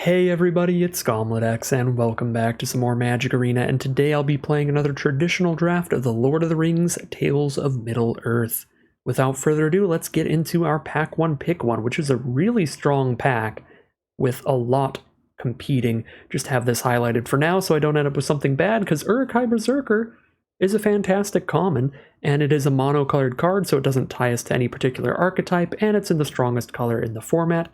Hey everybody, it's GobletX and welcome back to some more Magic Arena, and today I'll be playing another traditional draft of the Lord of the Rings Tales of Middle-earth. Without further ado, let's get into our Pack 1 Pick 1, which is a really strong pack with a lot competing. Just have this highlighted for now so I don't end up with something bad, because Uruk-hai Berserker is a fantastic common, and it is a mono-colored card so it doesn't tie us to any particular archetype, and it's in the strongest color in the format.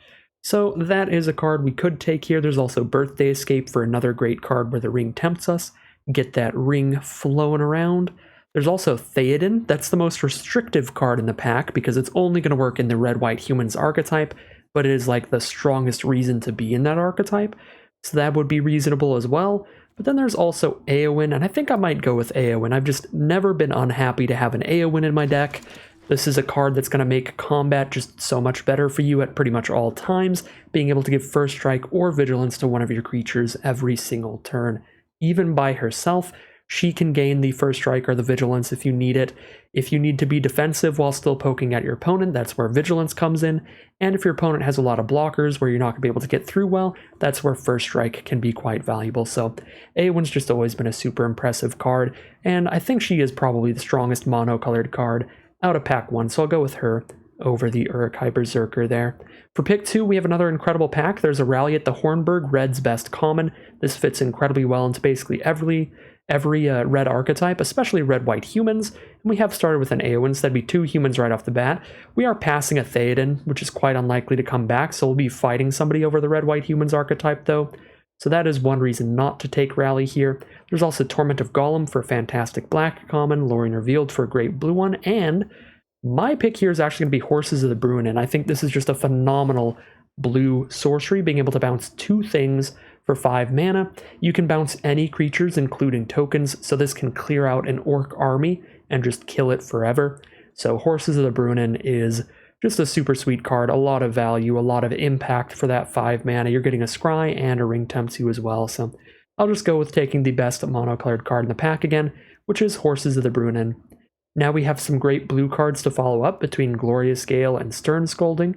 So that is a card we could take here. There's also Birthday Escape for another great card where the ring tempts us. Get that ring flowing around. There's also Theoden. That's the most restrictive card in the pack because it's only going to work in the red-white humans archetype, but it is like the strongest reason to be in that archetype. So that would be reasonable as well. But then there's also Eowyn, and I think I might go with Eowyn. I've just never been unhappy to have an Eowyn in my deck. This is a card that's going to make combat just so much better for you at pretty much all times, being able to give First Strike or Vigilance to one of your creatures every single turn. Even by herself, she can gain the First Strike or the Vigilance if you need it. If you need to be defensive while still poking at your opponent, that's where Vigilance comes in. And if your opponent has a lot of blockers where you're not going to be able to get through well, that's where First Strike can be quite valuable. So Eowyn's just always been a super impressive card, and I think she is probably the strongest mono-colored card out of pack 1, so I'll go with her over the Uruk-hai Berserker there. For pick 2, we have another incredible pack. There's a Rally at the Hornburg, Red's best common. This fits incredibly well into basically every red archetype, especially red-white humans. And we have started with an Eowyn, so that'd be 2 humans right off the bat. We are passing a Theoden, which is quite unlikely to come back, so we'll be fighting somebody over the red-white humans archetype though. So that is one reason not to take Rally here. There's also Torment of Gollum for a fantastic black common, Lorien Revealed for a great blue one, and my pick here is actually going to be Horses of the Bruin, and I think this is just a phenomenal blue sorcery, being able to bounce 2 things for 5 mana. You can bounce any creatures, including tokens, so this can clear out an Orc Army and just kill it forever. So Horses of the Bruin is just a super sweet card, a lot of value, a lot of impact for that 5 mana. You're getting a Scry and a Ring Tempts You as well, so I'll just go with taking the best monocolored card in the pack again, which is Horses of the Bruin. Now we have some great blue cards to follow up between Glorious Gale and Stern Scolding.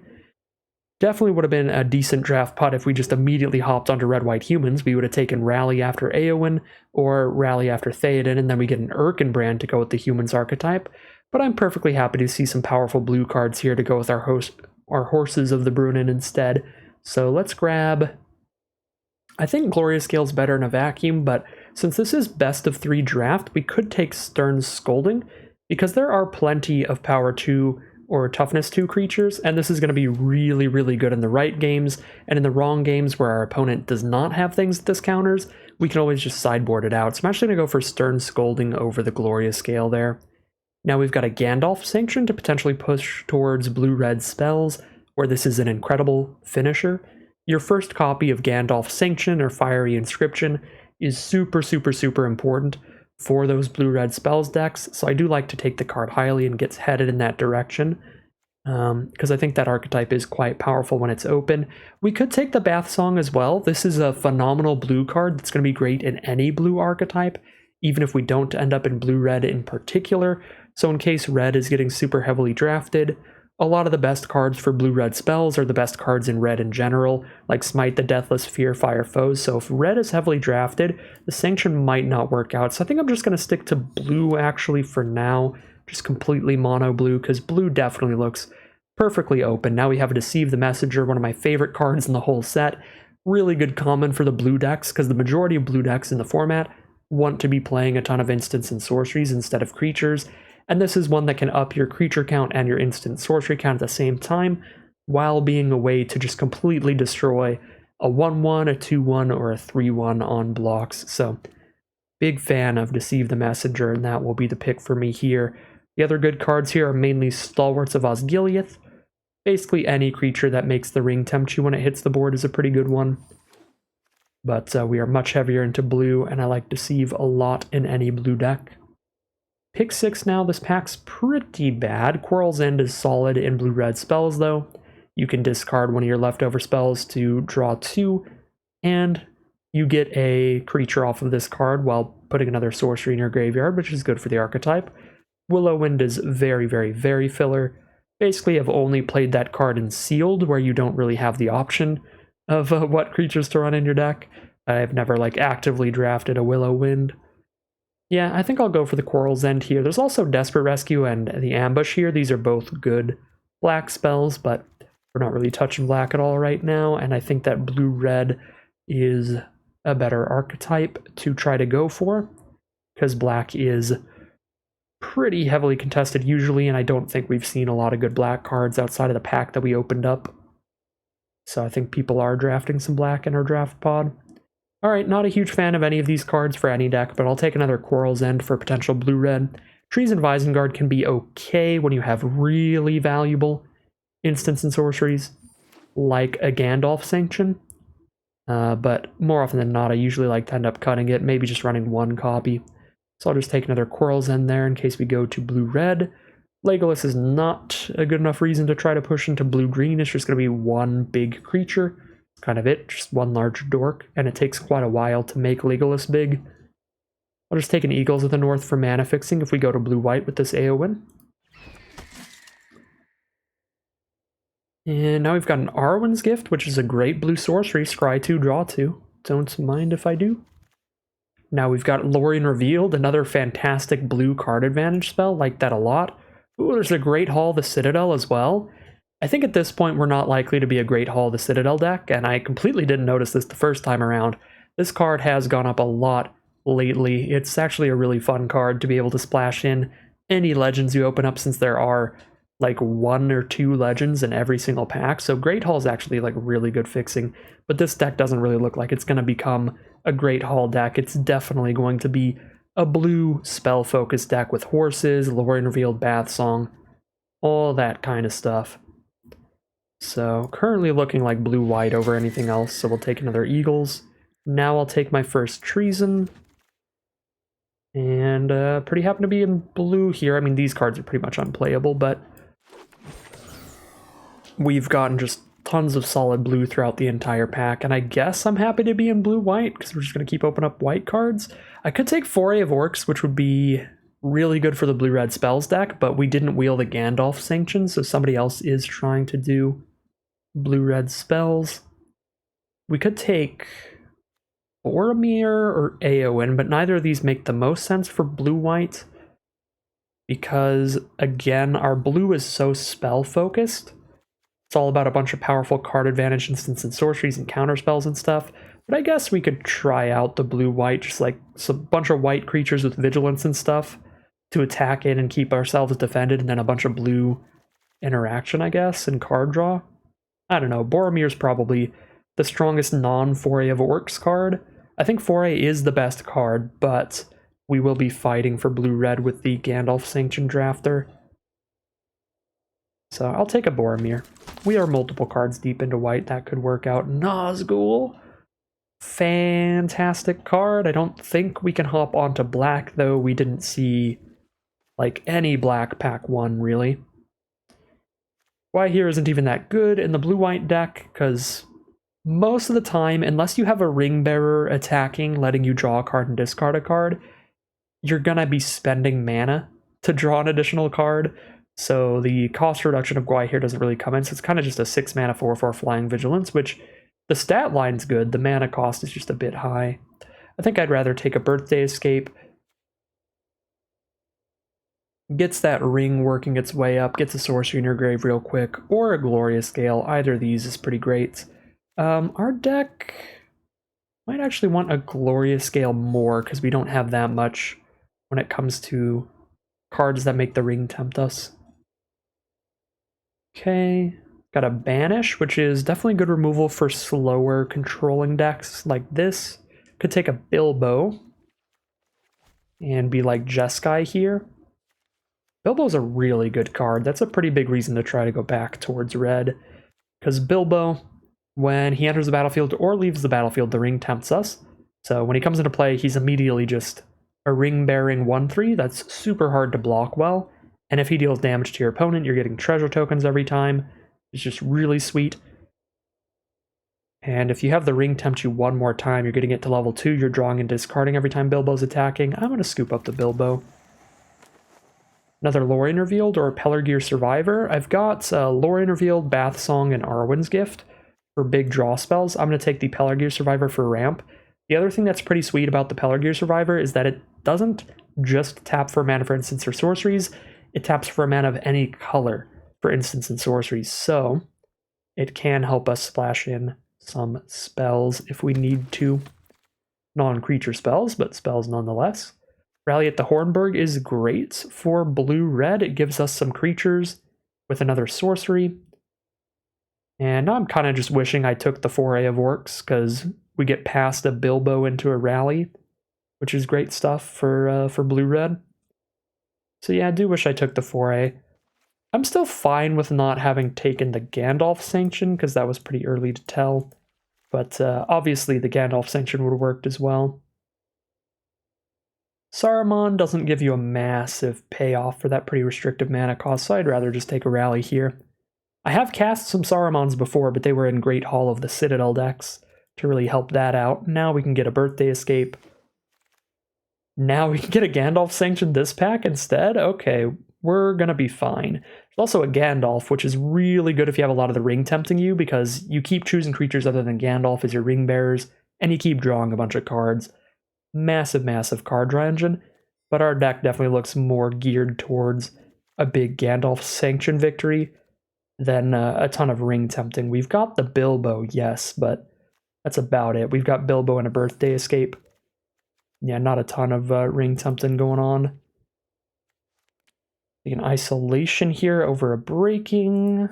Definitely would have been a decent draft putt if we just immediately hopped onto red-white humans. We would have taken Rally after Eowyn or Rally after Theoden, and then we get an Erkenbrand to go with the humans archetype. But I'm perfectly happy to see some powerful blue cards here to go with our Horses of the Bruin instead. So let's grab... I think Glorious Gale's better in a vacuum, but since this is best of 3 draft, we could take Stern Scolding, because there are plenty of Power 2 or Toughness 2 creatures, and this is going to be really, really good in the right games, and in the wrong games where our opponent does not have things that this counters, we can always just sideboard it out. So I'm actually going to go for Stern Scolding over the Glorious Gale there. Now we've got a Gandalf Sanction to potentially push towards blue-red spells, where this is an incredible finisher. Your first copy of Gandalf Sanction or Fiery Inscription is super, super, super important for those blue-red spells decks, so I do like to take the card highly and gets headed in that direction, because I think that archetype is quite powerful when it's open. We could take the Bath Song as well. This is a phenomenal blue card that's going to be great in any blue archetype, even if we don't end up in blue-red in particular. So in case red is getting super heavily drafted, a lot of the best cards for blue-red spells are the best cards in red in general, like Smite the Deathless, Fear Fire Foes. So if red is heavily drafted, the Sanction might not work out. So I think I'm just going to stick to blue actually for now, just completely mono blue, because blue definitely looks perfectly open. Now we have a Deceive the Messenger, one of my favorite cards in the whole set. Really good common for the blue decks, because the majority of blue decks in the format want to be playing a ton of instants and sorceries instead of creatures. And this is one that can up your creature count and your instant sorcery count at the same time, while being a way to just completely destroy a 1-1, a 2-1, or a 3-1 on blocks. So, big fan of Deceive the Messenger, and that will be the pick for me here. The other good cards here are mainly Stalwarts of Osgiliath. Basically any creature that makes the Ring Tempt You when it hits the board is a pretty good one. But we are much heavier into blue, and I like Deceive a lot in any blue deck. Pick 6 now. This pack's pretty bad. Quarrel's End is solid in blue-red spells, though. You can discard one of your leftover spells to draw 2, and you get a creature off of this card while putting another sorcery in your graveyard, which is good for the archetype. Willowwind is very, very, very filler. Basically, I've only played that card in Sealed, where you don't really have the option of what creatures to run in your deck. I've never like actively drafted a Willow Wind. Yeah, I think I'll go for the Quarrel's End here. There's also Desperate Rescue and the Ambush here. These are both good black spells, but we're not really touching black at all right now, and I think that blue-red is a better archetype to try to go for, because black is pretty heavily contested usually, and I don't think we've seen a lot of good black cards outside of the pack that we opened up. So I think people are drafting some black in our draft pod. Alright, not a huge fan of any of these cards for any deck, but I'll take another Quarrel's End for potential blue-red. Treason Visengard can be okay when you have really valuable instants and sorceries, like a Gandalf Sanction. But more often than not, I usually like to end up cutting it, maybe just running one copy. So I'll just take another Quarrel's End there in case we go to blue-red. Legolas is not a good enough reason to try to push into blue-green. It's just going to be one big creature. That's kind of it, just one large dork, and it takes quite a while to make Legolas big. I'll just take an Eagles of the North for mana fixing if we go to blue-white with this Eowyn. And now we've got an Arwen's Gift, which is a great blue sorcery, scry 2, draw 2. Don't mind if I do. Now we've got Lorien Revealed, another fantastic blue card advantage spell, like that a lot. Ooh, there's a Great Hall of the Citadel as well. I think at this point we're not likely to be a Great Hall of the Citadel deck, and I completely didn't notice this the first time around. This card has gone up a lot lately. It's actually a really fun card to be able to splash in any legends you open up, since there are like 1 or 2 legends in every single pack. So Great Hall is actually like really good fixing, but this deck doesn't really look like it's going to become a Great Hall deck. It's definitely going to be a blue spell focused deck with horses, Lorien Revealed, Bath Song, all that kind of stuff. So currently looking like blue-white over anything else, so we'll take another Eagles. Now I'll take my first Treason. And pretty happy to be in blue here. I mean, these cards are pretty much unplayable, but we've gotten just tons of solid blue throughout the entire pack, and I guess I'm happy to be in blue-white, because we're just going to keep opening up white cards. I could take Foray of Orcs, which would be really good for the blue-red spells deck, but we didn't wheel the Gandalf Sanction, so somebody else is trying to do blue-red spells. We could take Boromir or Eowyn, but neither of these make the most sense for blue-white, because, again, our blue is so spell-focused. It's all about a bunch of powerful card advantage instants and sorceries and counterspells and stuff. But I guess we could try out the blue-white, just like a bunch of white creatures with vigilance and stuff to attack in and keep ourselves defended, and then a bunch of blue interaction, I guess, and card draw. I don't know. Boromir's probably the strongest non-Foray of Orcs card. I think Foray is the best card, but we will be fighting for blue-red with the Gandalf Sanction Drafter. So I'll take a Boromir. We are multiple cards deep into white. That could work out. Nazgul. Fantastic card. I don't think we can hop onto black, though. We didn't see like any black pack 1, really. Why here isn't even that good in the blue-white deck, because most of the time, unless you have a Ring Bearer attacking, letting you draw a card and discard a card, you're gonna be spending mana to draw an additional card. So the cost reduction of Gwai here doesn't really come in, so it's kind of just a 6 mana 4/4 Flying Vigilance, which the stat line's good, the mana cost is just a bit high. I think I'd rather take a Birthday Escape. Gets that ring working its way up, gets a sorcery in your grave real quick, or a Glorious Gale. Either of these is pretty great. Our deck might actually want a Glorious Gale more, because we don't have that much when it comes to cards that make the ring tempt us. Okay, got a Banish, which is definitely good removal for slower controlling decks like this. Could take a Bilbo and be like Jeskai here. Bilbo's a really good card. That's a pretty big reason to try to go back towards red, because Bilbo, when he enters the battlefield or leaves the battlefield, the ring tempts us. So when he comes into play, he's immediately just a ring-bearing 1/3 that's super hard to block well. And if he deals damage to your opponent, you're getting treasure tokens every time. It's just really sweet. And if you have the ring tempt you one more time, you're getting it to level 2, you're drawing and discarding every time Bilbo's attacking. I'm going to scoop up the Bilbo. Another Lorien Revealed or Pelargir Survivor. I've got Lorien Revealed, Bath Song, and Arwen's Gift. for big draw spells, I'm going to take the Pelargir Survivor for ramp. The other thing that's pretty sweet about the Pelargir Survivor is that it doesn't just tap for mana for instants or sorceries, it taps for a mana of any color for instants and sorceries. So it can help us splash in some spells if we need to. Non-creature spells, but spells nonetheless. Rally at the Hornburg is great for blue-red. It gives us some creatures with another sorcery. And now I'm kind of just wishing I took the foray of orcs, because we get past a Bilbo into a rally, which is great stuff for blue-red. So yeah, I do wish I took the foray. I'm still fine with not having taken the Gandalf Sanction, because that was pretty early to tell. But obviously the Gandalf Sanction would have worked as well. Saruman doesn't give you a massive payoff for that pretty restrictive mana cost, so I'd rather just take a rally here. I have cast some Sarumans before, but they were in Great Hall of the Citadel decks to really help that out. Now we can get a Birthday Escape. Now we can get a Gandalf Sanction this pack instead? Okay, we're gonna be fine. There's also a Gandalf, which is really good if you have a lot of the Ring Tempting You, because you keep choosing creatures other than Gandalf as your ring bearers, and you keep drawing a bunch of cards. Massive, massive card draw engine, but our deck definitely looks more geared towards a big Gandalf Sanction victory than a ton of Ring Tempting. We've got the Bilbo, yes, but that's about it. We've got Bilbo and a Birthday Escape. Yeah, not a ton of Ring Tempting going on. An Isolation here over a Breaking.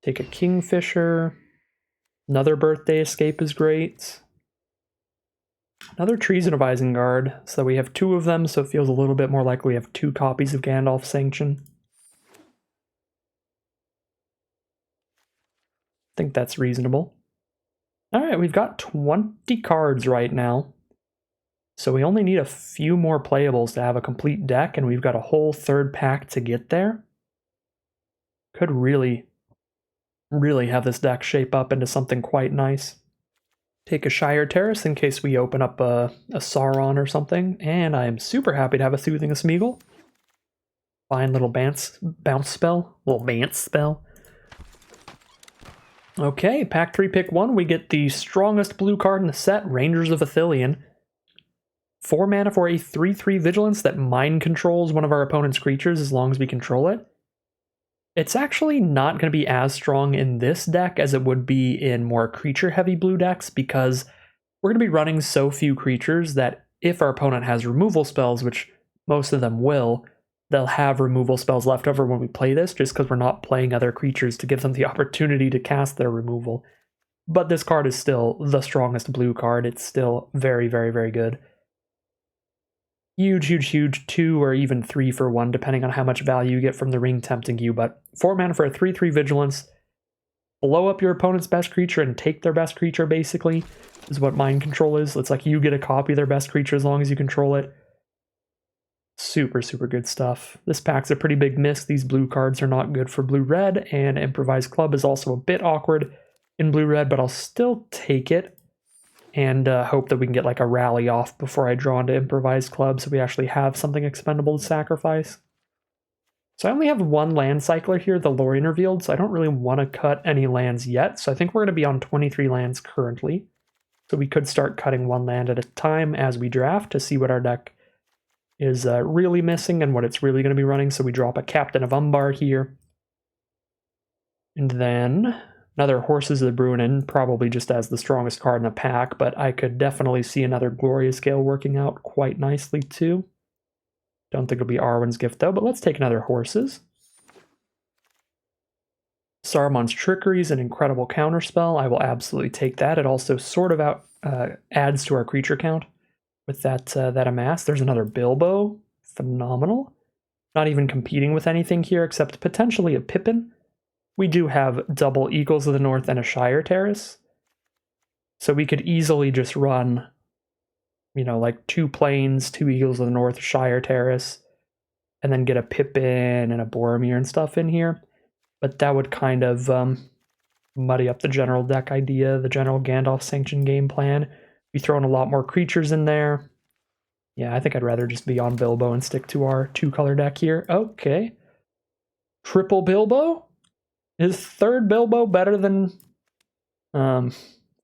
Take a Kingfisher. Another Birthday Escape is great. Another Treason of Isengard, so we have two of them, so it feels a little bit more like we have two copies of Gandalf Sanction. I think that's reasonable. Alright, we've got 20 cards right now. So we only need a few more playables to have a complete deck, and we've got a whole third pack to get there. Could really have this deck shape up into something quite nice. Take a Shire Terrace in case we open up a Sauron or something, and I am super happy to have a Soothing Smeagol. Fine little bounce spell. Little bounce spell. Okay, pack 3, pick 1, we get the strongest blue card in the set, Rangers of Ithilien. 4 mana for a 3/3 Vigilance that mind controls one of our opponent's creatures as long as we control it. It's actually not going to be as strong in this deck as it would be in more creature-heavy blue decks, because we're going to be running so few creatures that if our opponent has removal spells, which most of them will, they'll have removal spells left over when we play this, just because we're not playing other creatures to give them the opportunity to cast their removal. But this card is still the strongest blue card. It's still very, very, very good. Huge 2 or even 3 for 1, depending on how much value you get from the Ring Tempting You, but 4 mana for a 3/3 Vigilance. Blow up your opponent's best creature and take their best creature, basically, is what mind control is. It's like you get a copy of their best creature as long as you control it. Super good stuff. This pack's a pretty big miss. These blue cards are not good for blue-red, and Improvised Club is also a bit awkward in blue-red, but I'll still take it. And hope that we can get like a rally off before I draw into Improvised Club, so we actually have something expendable to sacrifice. So I only have one land cycler here, the Lorien Revealed, so I don't really want to cut any lands yet. So I think we're going to be on 23 lands currently. So we could start cutting one land at a time as we draft to see what our deck is really missing and what it's really going to be running. So we drop a Captain of Umbar here. And then another Horses of the Bruinen, probably just as the strongest card in the pack, but I could definitely see another Glorious Gale working out quite nicely too. Don't think it'll be Arwen's Gift though, but let's take another Horses. Saruman's Trickery is an incredible counterspell. I will absolutely take that. It also sort of adds to our creature count with that Amass. There's another Bilbo. Phenomenal. Not even competing with anything here except potentially a Pippin. We do have double Eagles of the North and a Shire Terrace. So we could easily just run, you know, like 2 Plains, 2 Eagles of the North, Shire Terrace, and then get a Pippin and a Boromir and stuff in here. But that would kind of muddy up the general deck idea, the general Gandalf Sanction game plan. We throw in a lot more creatures in there. Yeah, I think I'd rather just be on Bilbo and stick to our 2-color deck here. Okay. Triple Bilbo? Is third Bilbo better than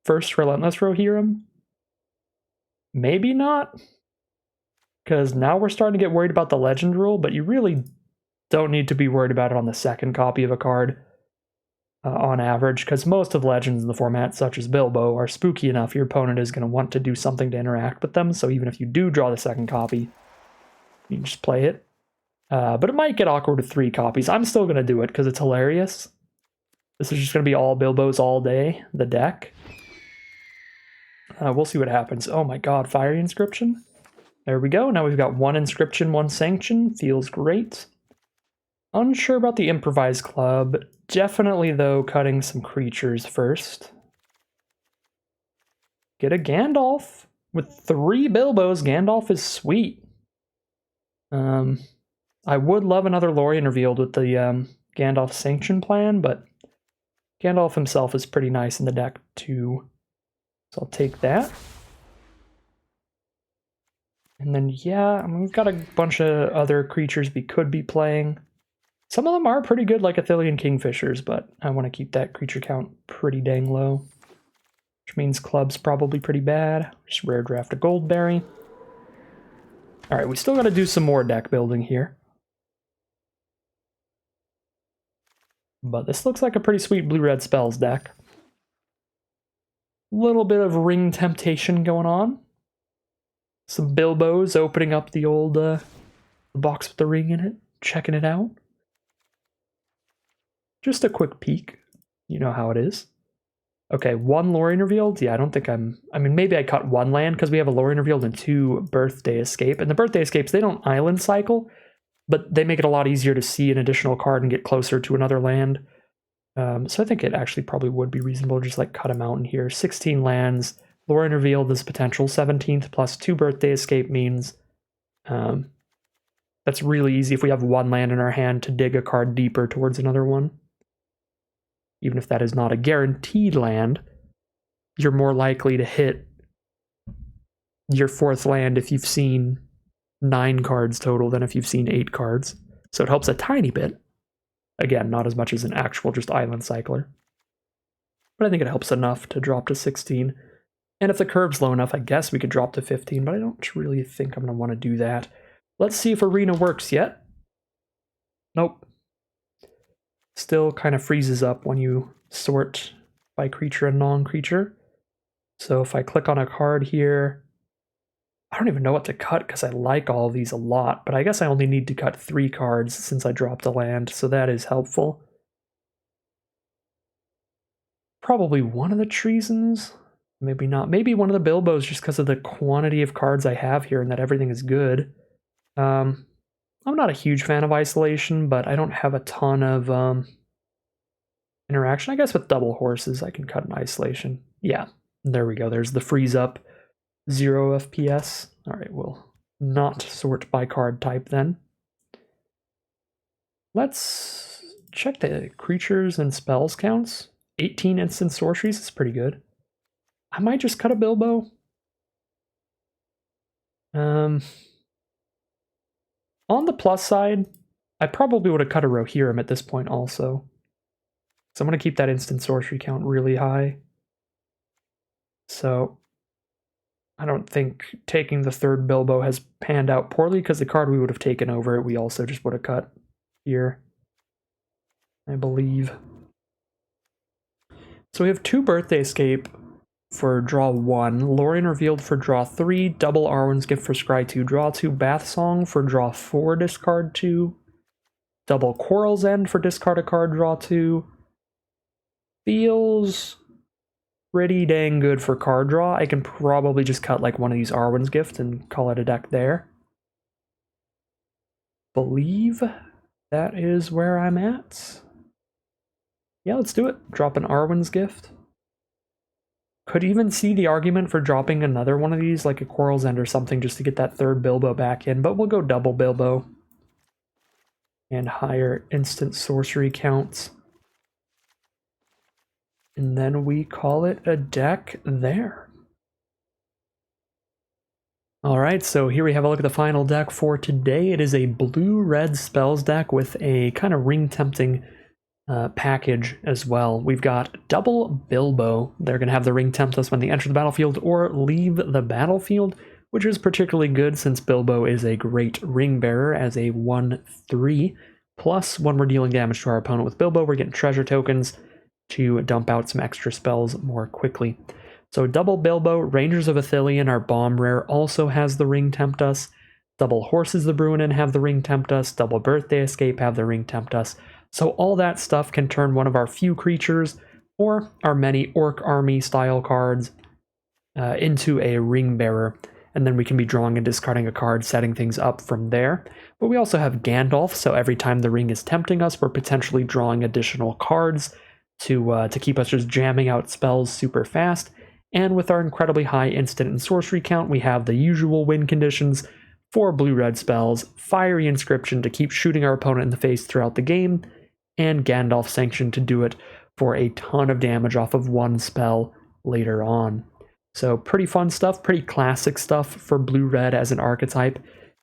first Relentless Rohirrim? Maybe not. Because now we're starting to get worried about the legend rule, but you really don't need to be worried about it on the second copy of a card on average, because most of legends in the format, such as Bilbo, are spooky enough your opponent is going to want to do something to interact with them, so even if you do draw the second copy, you can just play it. But it might get awkward with 3 copies. I'm still going to do it because it's hilarious. This is just going to be all Bilbos all day, the deck. We'll see what happens. Oh my god, Fiery Inscription. There we go. Now we've got 1 Inscription, 1 Sanction. Feels great. Unsure about the Improvised Club. Definitely, though, cutting some creatures first. Get a Gandalf. With 3 Bilbos, Gandalf is sweet. I would love another Lorien revealed with the Gandalf Sanction plan, but Gandalf himself is pretty nice in the deck, too. So I'll take that. And then, yeah, I mean, we've got a bunch of other creatures we could be playing. Some of them are pretty good, like Athelian Kingfishers, but I want to keep that creature count pretty dang low. Which means Club's probably pretty bad. Just rare draft a Goldberry. Alright, we still got to do some more deck building here. But this looks like a pretty sweet blue-red spells deck. Little bit of Ring Temptation going on. Some Bilbos opening up the old box with the ring in it, checking it out. Just a quick peek. You know how it is. Okay, 1 Lorien revealed. Yeah, I don't think I mean, maybe I cut 1 land because we have a Lorien revealed and 2 Birthday Escape. And the Birthday Escapes, they don't island cycle, but they make it a lot easier to see an additional card and get closer to another land. So I think it actually probably would be reasonable to just like cut a mountain here. 16 lands. Lorien revealed is potential 17th plus 2 Birthday Escape means that's really easy if we have 1 land in our hand to dig a card deeper towards another one. Even if that is not a guaranteed land, you're more likely to hit your 4th land if you've seen 9 cards total than if you've seen 8 cards. So it helps a tiny bit. Again, not as much as an actual just island cycler. But I think it helps enough to drop to 16. And if the curve's low enough, I guess we could drop to 15, but I don't really think I'm going to want to do that. Let's see if Arena works yet. Nope. Still kind of freezes up when you sort by creature and non-creature. So if I click on a card here, I don't even know what to cut because I like all of these a lot, but I guess I only need to cut 3 cards since I dropped a land, so that is helpful. Probably one of the Treasons. Maybe not. Maybe one of the Bilbos just because of the quantity of cards I have here and that everything is good. I'm not a huge fan of Isolation, but I don't have a ton of interaction. I guess with double horses I can cut an Isolation. Yeah, there we go. There's the freeze up. 0 FPS. Alright, we'll not sort by card type then. Let's check the creatures and spells counts. 18 instant sorceries is pretty good. I might just cut a Bilbo. On the plus side, I probably would have cut a Rohirrim at this point also. So I'm going to keep that instant sorcery count really high. So I don't think taking the 3rd Bilbo has panned out poorly because the card we would have taken over it, we also just would have cut here, I believe. So we have 2 Birthday Escape for draw 1, Lorien revealed for draw 3, double Arwen's Gift for scry 2, draw 2, Bath Song for draw 4, discard 2, double Quarrel's End for discard a card, draw 2. Feels pretty dang good for card draw. I can probably just cut like one of these Arwen's Gift and call it a deck there. Believe that is where I'm at. Yeah, let's do it. Drop an Arwen's Gift. Could even see the argument for dropping another one of these, like a Quarrel's End or something, just to get that 3rd Bilbo back in, but we'll go double Bilbo. And higher instant sorcery counts. And then we call it a deck there. Alright, so here we have a look at the final deck for today. It is a blue-red spells deck with a kind of ring-tempting package as well. We've got double Bilbo. They're going to have the Ring Tempt us when they enter the battlefield or leave the battlefield, which is particularly good since Bilbo is a great ring bearer as a 1/3. Plus, when we're dealing damage to our opponent with Bilbo, we're getting treasure tokens to dump out some extra spells more quickly. So double Bilbo, Rangers of Ithilien, our bomb rare, also has the Ring Tempt us. Double Horses the Bruinen have the Ring Tempt us. Double Birthday Escape have the Ring Tempt us. So all that stuff can turn one of our few creatures or our many Orc Army style cards into a ring bearer. And then we can be drawing and discarding a card, setting things up from there. But we also have Gandalf, so every time the ring is tempting us, we're potentially drawing additional cards to keep us just jamming out spells super fast. And with our incredibly high instant and sorcery count, we have the usual win conditions for blue-red spells, Fiery Inscription to keep shooting our opponent in the face throughout the game, and Gandalf Sanction to do it for a ton of damage off of one spell later on. So pretty fun stuff, pretty classic stuff for blue-red as an archetype.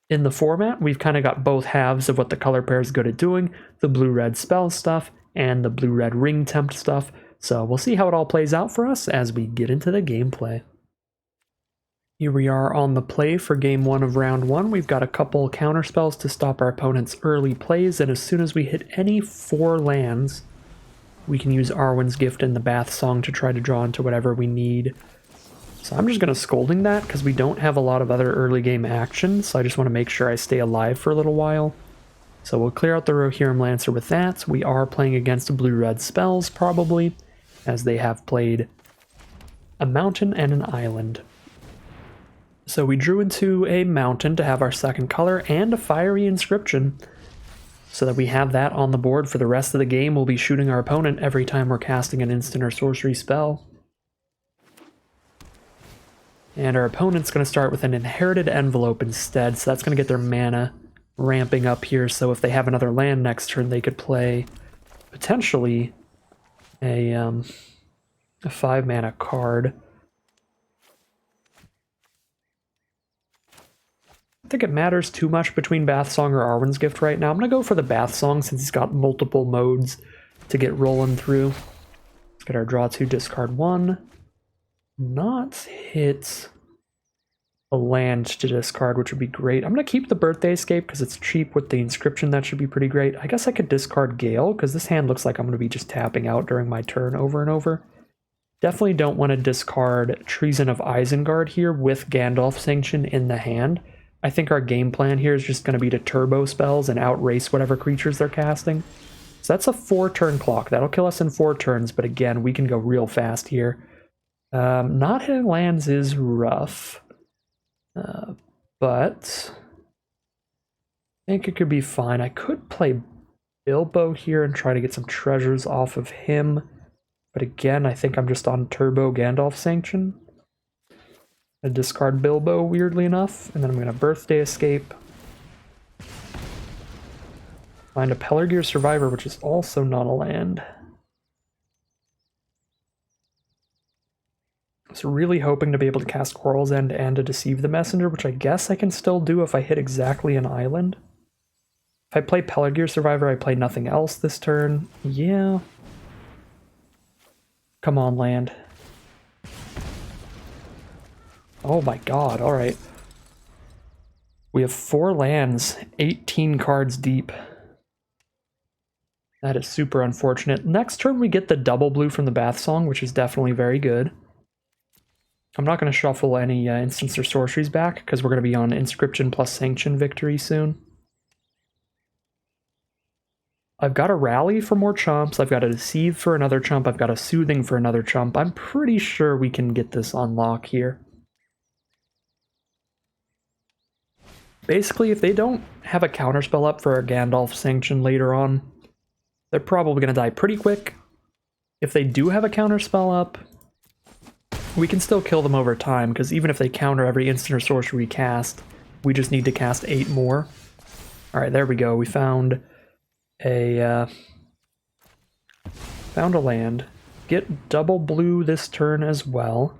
In the format, we've kind of got both halves of what the color pair is good at doing, the blue-red spell stuff and the blue-red ring tempt stuff. So we'll see how it all plays out for us as we get into the gameplay. Here we are on the play for game 1 of round 1. We've got a couple counter spells to stop our opponent's early plays, and as soon as we hit any 4 lands, we can use Arwen's Gift and the Bath Song to try to draw into whatever we need. So I'm just going to Scolding that because we don't have a lot of other early game action, so I just want to make sure I stay alive for a little while. So we'll clear out the Rohirrim Lancer with that. We are playing against blue-red spells, probably, as they have played a mountain and an island. So we drew into a mountain to have our second color and a Fiery Inscription, so that we have that on the board for the rest of the game. We'll be shooting our opponent every time we're casting an instant or sorcery spell. And our opponent's going to start with an Inherited Envelope instead, so that's going to get their mana ramping up here, so if they have another land next turn, they could play potentially a 5-mana card. I think it matters too much between Bath Song or Arwen's Gift right now. I'm going to go for the Bath Song since he's got multiple modes to get rolling through. Let's get our draw 2, discard 1. Not hit a land to discard, which would be great. I'm going to keep the Birthday Escape because it's cheap with the Inscription. That should be pretty great. I guess I could discard Gale because this hand looks like I'm going to be just tapping out during my turn over and over. Definitely don't want to discard Treason of Isengard here with Gandalf Sanction in the hand. I think our game plan here is just going to be to turbo spells and outrace whatever creatures they're casting. So that's a 4-turn clock. That'll kill us in 4 turns, but again, we can go real fast here. Not hitting lands is rough, but I think it could be fine. I could play Bilbo here and try to get some treasures off of him, but again, I think I'm just on turbo Gandalf Sanction. I discard Bilbo, weirdly enough, and then I'm going to Birthday Escape. Find a Pelargir Survivor, which is also not a land. I was really hoping to be able to cast Quarrel's End and to Deceive the Messenger, which I guess I can still do if I hit exactly an island. If I play Pelargir Survivor, I play nothing else this turn. Yeah. Come on, land. Oh my god, alright. We have 4 lands, 18 cards deep. That is super unfortunate. Next turn we get the double blue from the Bath Song, which is definitely very good. I'm not going to shuffle any instants or sorceries back, because we're going to be on Inscription plus Sanction victory soon. I've got a Rally for more chumps, I've got a Deceive for another chump, I've got a Soothing for another chump. I'm pretty sure we can get this on lock here. Basically, if they don't have a counterspell up for a Gandalf Sanction later on, they're probably going to die pretty quick. If they do have a counterspell up, we can still kill them over time, because even if they counter every instant or sorcery we cast, we just need to cast 8 more. Alright, there we go. We found a land. Get double blue this turn as well.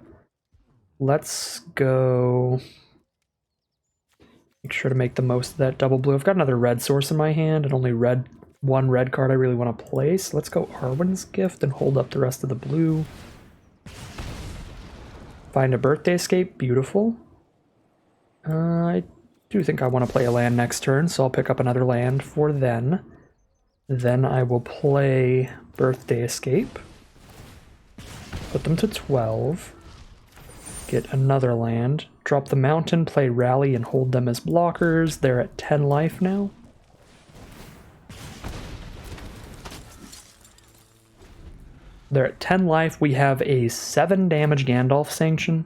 Let's go... Make sure to make the most of that double blue. I've got another red source in my hand, and only red one red card I really want to play, so let's go Arwen's Gift and hold up the rest of the blue. Find a Birthday Escape, beautiful. I do think I want to play a land next turn, so I'll pick up another land for then. Then I will play Birthday Escape. Put them to 12. Get another land. Drop the mountain, play Rally, and hold them as blockers. They're at 10 life now. They're at 10 life. We have a 7 damage Gandalf Sanction.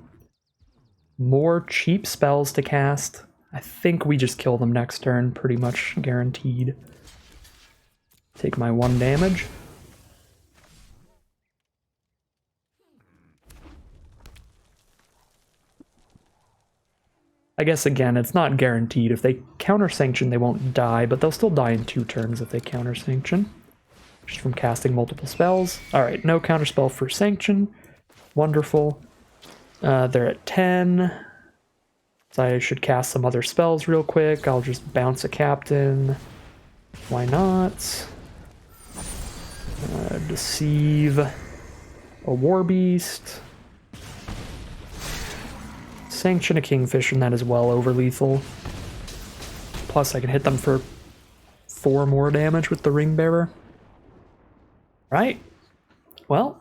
More cheap spells to cast. I think we just kill them next turn, pretty much guaranteed. Take my 1 damage. I guess, again, it's not guaranteed. If they counter-sanction, they won't die, but they'll still die in 2 turns if they counter-sanction. Just from casting multiple spells. Alright, no counterspell for sanction. Wonderful. They're at 10. So I should cast some other spells real quick. I'll just bounce a captain. Why not? Deceive. A war beast. Sanction a Kingfish, and that is well over lethal. Plus I can hit them for 4 more damage with the Ring Bearer. Right. Well,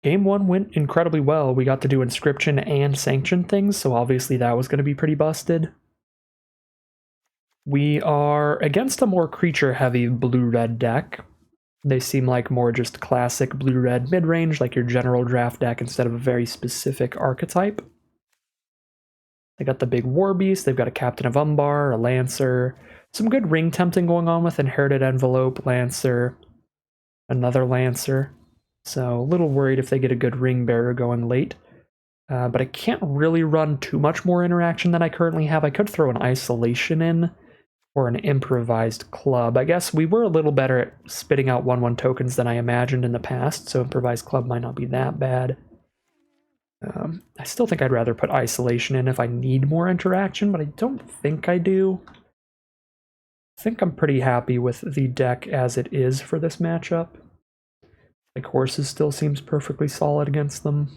game 1 went incredibly well. We got to do Inscription and Sanction things, so obviously that was going to be pretty busted. We are against a more creature-heavy blue-red deck. They seem like more just classic blue-red mid-range, like your general draft deck, instead of a very specific archetype. They got the big War Beast, they've got a Captain of Umbar, a Lancer, some good ring tempting going on with Inherited Envelope, Lancer, another Lancer. So a little worried if they get a good Ring Bearer going late. But I can't really run too much more interaction than I currently have. I could throw an Isolation in, or an Improvised Club. I guess we were a little better at spitting out 1/1 tokens than I imagined in the past, so Improvised Club might not be that bad. I still think I'd rather put Isolation in if I need more interaction, but I don't think I do. I think I'm pretty happy with the deck as it is for this matchup. Like, Horses still seems perfectly solid against them.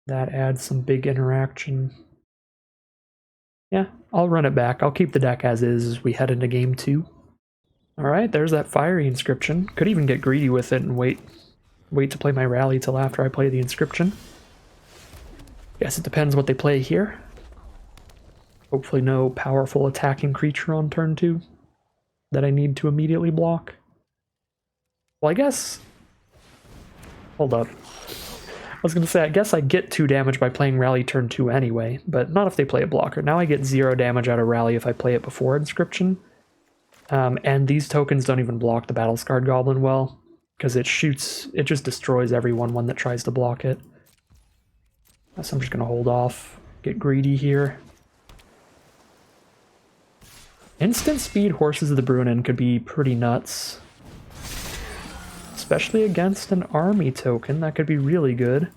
That adds some big interaction. Yeah, I'll run it back. I'll keep the deck as is as we head into game 2. Alright, there's that Fiery Inscription. Could even get greedy with it and wait to play my Rally till after I play the Inscription. Guess it depends what they play here. Hopefully no powerful attacking creature on turn 2 that I need to immediately block. Well, I guess... Hold up. I was going to say, I guess I get 2 damage by playing Rally turn 2 anyway, but not if they play a blocker. Now I get 0 damage out of Rally if I play it before Inscription. And these tokens don't even block the Battle-Scarred Goblin well, because it just destroys every 1/1 that tries to block it. So I'm just going to hold off, get greedy here. Instant speed Horses of the Brunnen could be pretty nuts. Especially against an army token, that could be really good.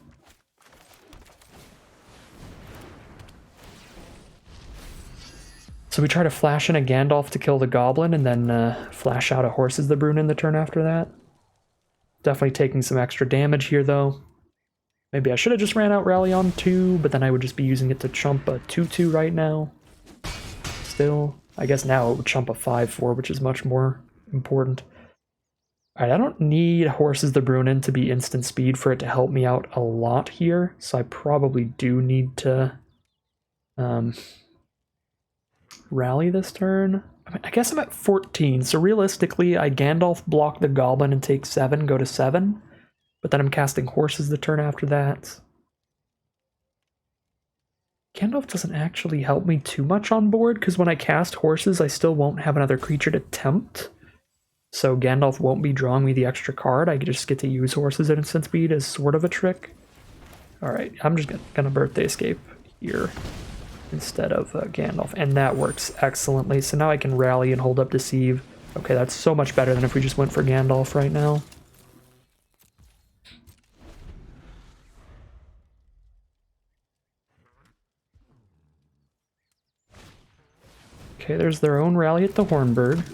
So we try to flash in a Gandalf to kill the Goblin, and then flash out a Horses of the Brunnen the turn after that. Definitely taking some extra damage here, though. Maybe I should have just ran out Rally on 2, but then I would just be using it to chump a 2/2 right now. Still, I guess now it would chump a 5/4, which is much more important. Alright, I don't need Horses the Brunnen to be instant speed for it to help me out a lot here, so I probably do need to Rally this turn. I guess I'm at 14, so realistically I Gandalf block the Goblin and take 7, go to 7. But then I'm casting Horses the turn after that. Gandalf doesn't actually help me too much on board, because when I cast Horses, I still won't have another creature to tempt. So Gandalf won't be drawing me the extra card. I just get to use Horses at instant speed as sort of a trick. Alright, I'm just gonna Birthday Escape here instead of Gandalf, and that works excellently. So now I can Rally and hold up Deceive. Okay, that's so much better than if we just went for Gandalf right now. Okay, there's their own Rally at the Hornbird.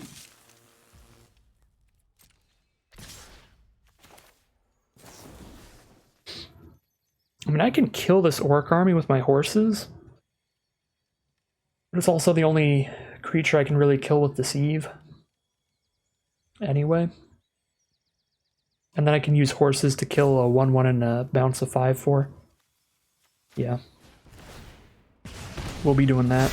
I mean, I can kill this Orc Army with my horses, but it's also the only creature I can really kill with Deceive. Anyway. And then I can use horses to kill a 1/1 and a bounce a 5/4. Yeah. We'll be doing that.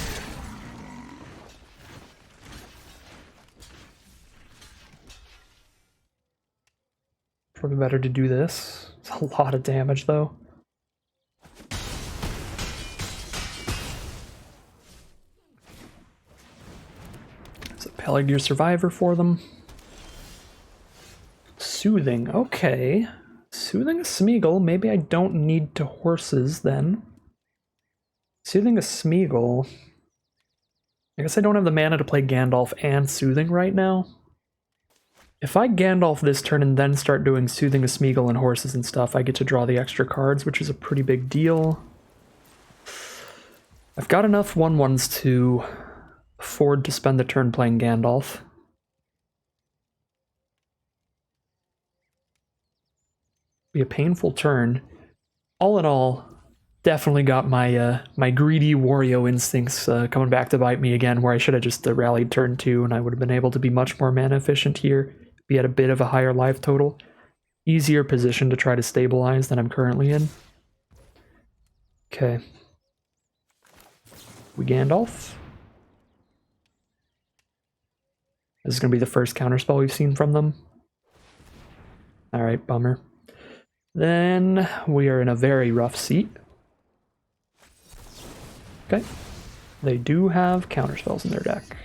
Probably better to do this. It's a lot of damage, though. It's a Pelargir Survivor for them. Soothing, okay. Soothing a Smeagol, maybe I don't need to horses then. Soothing a Smeagol. I guess I don't have the mana to play Gandalf and Soothing right now. If I Gandalf this turn and then start doing Soothing a Smeagol and horses and stuff, I get to draw the extra cards, which is a pretty big deal. I've got enough 1/1s to afford to spend the turn playing Gandalf. Be a painful turn. All in all, definitely got my my greedy Wario instincts coming back to bite me again, where I should have just rallied turn 2 and I would have been able to be much more mana efficient here, be at a bit of a higher life total. Easier position to try to stabilize than I'm currently in. Okay. We Gandalf. This is going to be the first counterspell we've seen from them. Alright, bummer. Then we are in a very rough seat. Okay. They do have counterspells in their deck.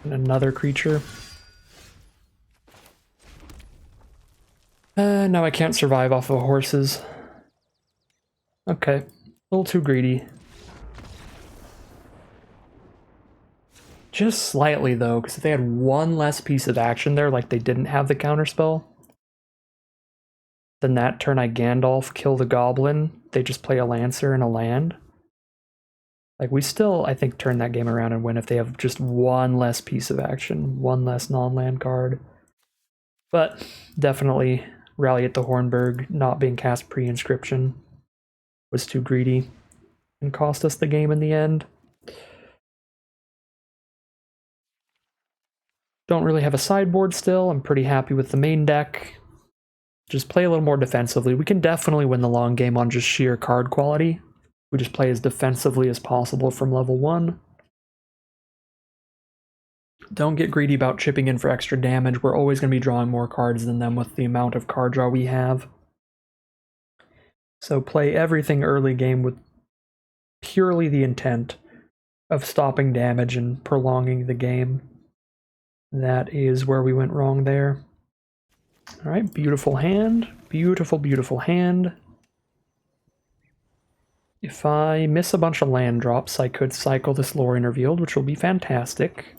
And another creature. No, I can't survive off of horses. Okay, a little too greedy. Just slightly, though, because if they had one less piece of action there, like they didn't have the counterspell, then that turn I Gandalf, kill the goblin, they just play a Lancer and a land. Like, we still, I think, turn that game around and win if they have just one less piece of action, one less non-land card. But definitely Rally at the Hornburg not being cast pre-inscription was too greedy and cost us the game in the end. Don't really have a sideboard still. I'm pretty happy with the main deck. Just play a little more defensively. We can definitely win the long game on just sheer card quality. We just play as defensively as possible from level 1. Don't get greedy about chipping in for extra damage. We're always going to be drawing more cards than them with the amount of card draw we have. So play everything early game with purely the intent of stopping damage and prolonging the game. That is where we went wrong there. Alright, beautiful hand. Beautiful, beautiful hand. If I miss a bunch of land drops, I could cycle this Lorien Revealed, which will be fantastic.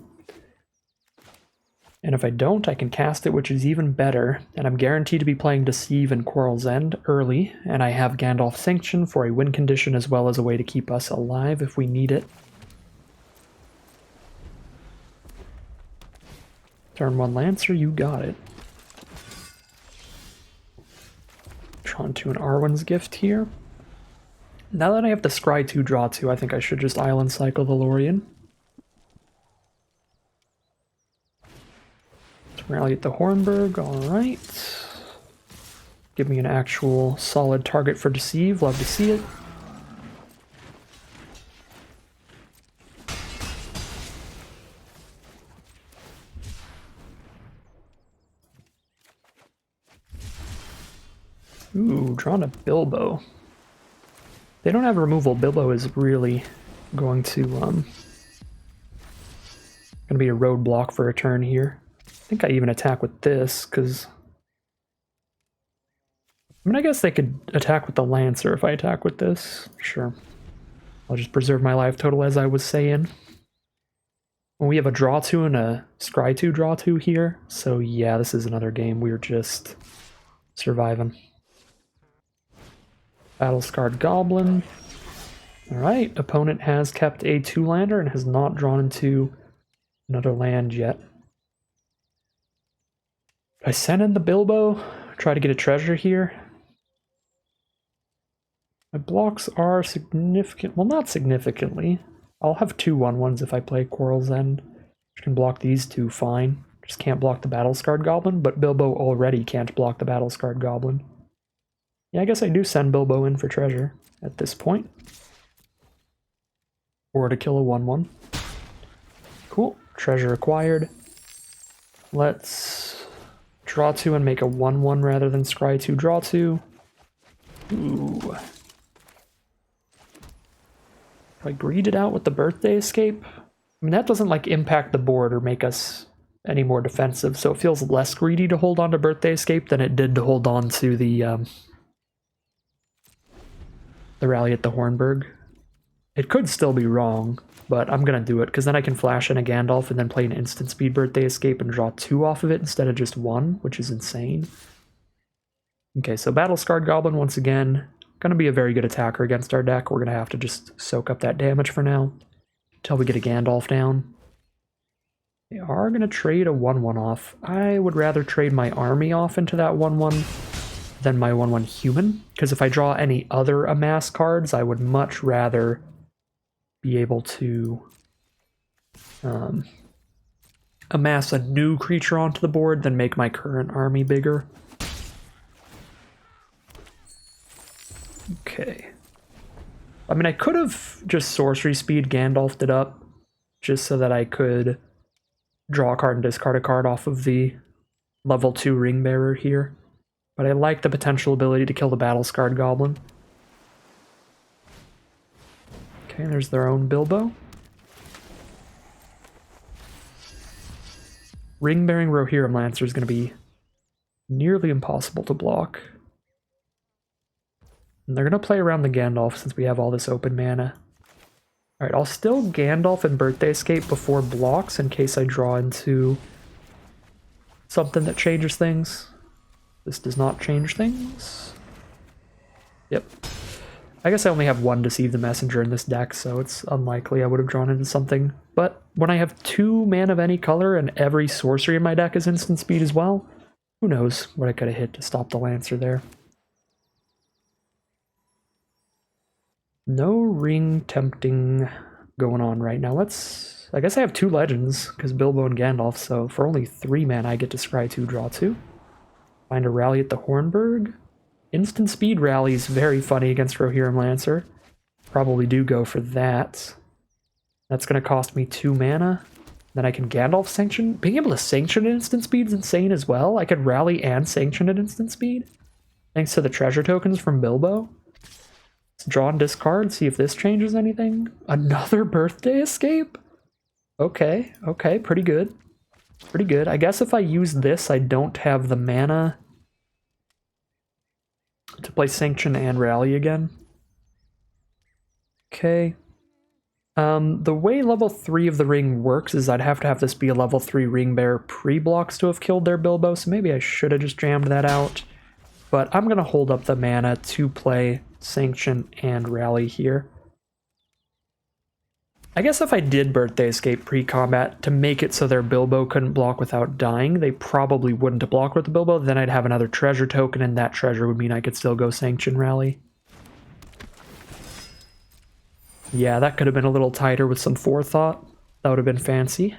And if I don't, I can cast it, which is even better. And I'm guaranteed to be playing Deceive and Quarrel's End early, and I have Gandalf's Sanction for a win condition as well as a way to keep us alive if we need it. Turn 1 Lancer, you got it. Drawn to an Arwen's Gift here. Now that I have the Scry 2 draw 2, I think I should just Island Cycle the Lorien. Let's Rally at the Hornburg, alright. Give me an actual solid target for Deceive, love to see it. Ooh, drawn a Bilbo. They don't have removal. Bilbo is really going to be a roadblock for a turn here. I think I even attack with this, because I mean, I guess they could attack with the Lancer if I attack with this. Sure. I'll just preserve my life total as I was saying. We have a draw 2 and a scry 2 draw 2 here. So yeah, this is another game we're just surviving. Battle-Scarred Goblin. Alright, opponent has kept a 2-lander and has not drawn into another land yet. I sent in the Bilbo, try to get a treasure here. My blocks are significant, well, not significantly. I'll have 2 1/1s if I play Quarrel's End, which can block these 2 fine. Just can't block the Battle-Scarred Goblin, but Bilbo already can't block the Battle-Scarred Goblin. Yeah, I guess I do send Bilbo in for treasure at this point. Or to kill a 1/1. Cool, treasure acquired. Let's draw 2 and make a 1/1 rather than scry 2, draw 2. Ooh. If I greed it out with the Birthday Escape, I mean, that doesn't like impact the board or make us any more defensive, so it feels less greedy to hold on to Birthday Escape than it did to hold on to the Rally at the Hornburg. It could still be wrong, but I'm gonna do it, because then I can flash in a Gandalf and then play an instant speed Birthday Escape and draw 2 off of it instead of just 1, which is insane. Okay, so Battle-Scarred Goblin once again. Gonna be a very good attacker against our deck. We're gonna have to just soak up that damage for now until we get a Gandalf down. They are gonna trade a 1/1 off. I would rather trade my army off into that 1/1 than my 1/1 human, because if I draw any other Amass cards, I would much rather be able to amass a new creature onto the board than make my current army bigger. Okay. I mean, I could have just sorcery speed Gandalfed it up just so that I could draw a card and discard a card off of the level 2 Ring Bearer here. But I like the potential ability to kill the Battle-Scarred Goblin. Okay, there's their own Bilbo. Ring-bearing Rohirrim Lancer is going to be nearly impossible to block. And they're going to play around the Gandalf since we have all this open mana. Alright, I'll still Gandalf and Birthday Escape before blocks in case I draw into something that changes things. This does not change things. Yep. I guess I only have 1 Deceive the Messenger in this deck, so it's unlikely I would have drawn into something. But when I have 2 mana of any color and every sorcery in my deck is instant speed as well, who knows what I could have hit to stop the Lancer there. No ring tempting going on right now. I guess I have 2 legends, because Bilbo and Gandalf, so for only 3 mana I get to scry 2, draw 2. Find a Rally at the Hornburg. Instant speed rally is very funny against Rohirrim Lancer. Probably do go for that. That's going to cost me 2 mana. Then I can Gandalf Sanction. Being able to Sanction at instant speed is insane as well. I could Rally and Sanction at instant speed. Thanks to the treasure tokens from Bilbo. Let's draw and discard, see if this changes anything. Another Birthday Escape? Okay, okay, pretty good. Pretty good. I guess if I use this, I don't have the mana to play Sanction and Rally again. Okay. The way level 3 of the ring works is I'd have to have this be a level 3 ring bearer pre-blocks to have killed their Bilbo, so maybe I should have just jammed that out. But I'm going to hold up the mana to play Sanction and Rally here. I guess if I did Birthday Escape pre-combat to make it so their Bilbo couldn't block without dying, they probably wouldn't have blocked with the Bilbo, then I'd have another treasure token, and that treasure would mean I could still go Sanction Rally. Yeah, that could have been a little tighter with some forethought. That would have been fancy.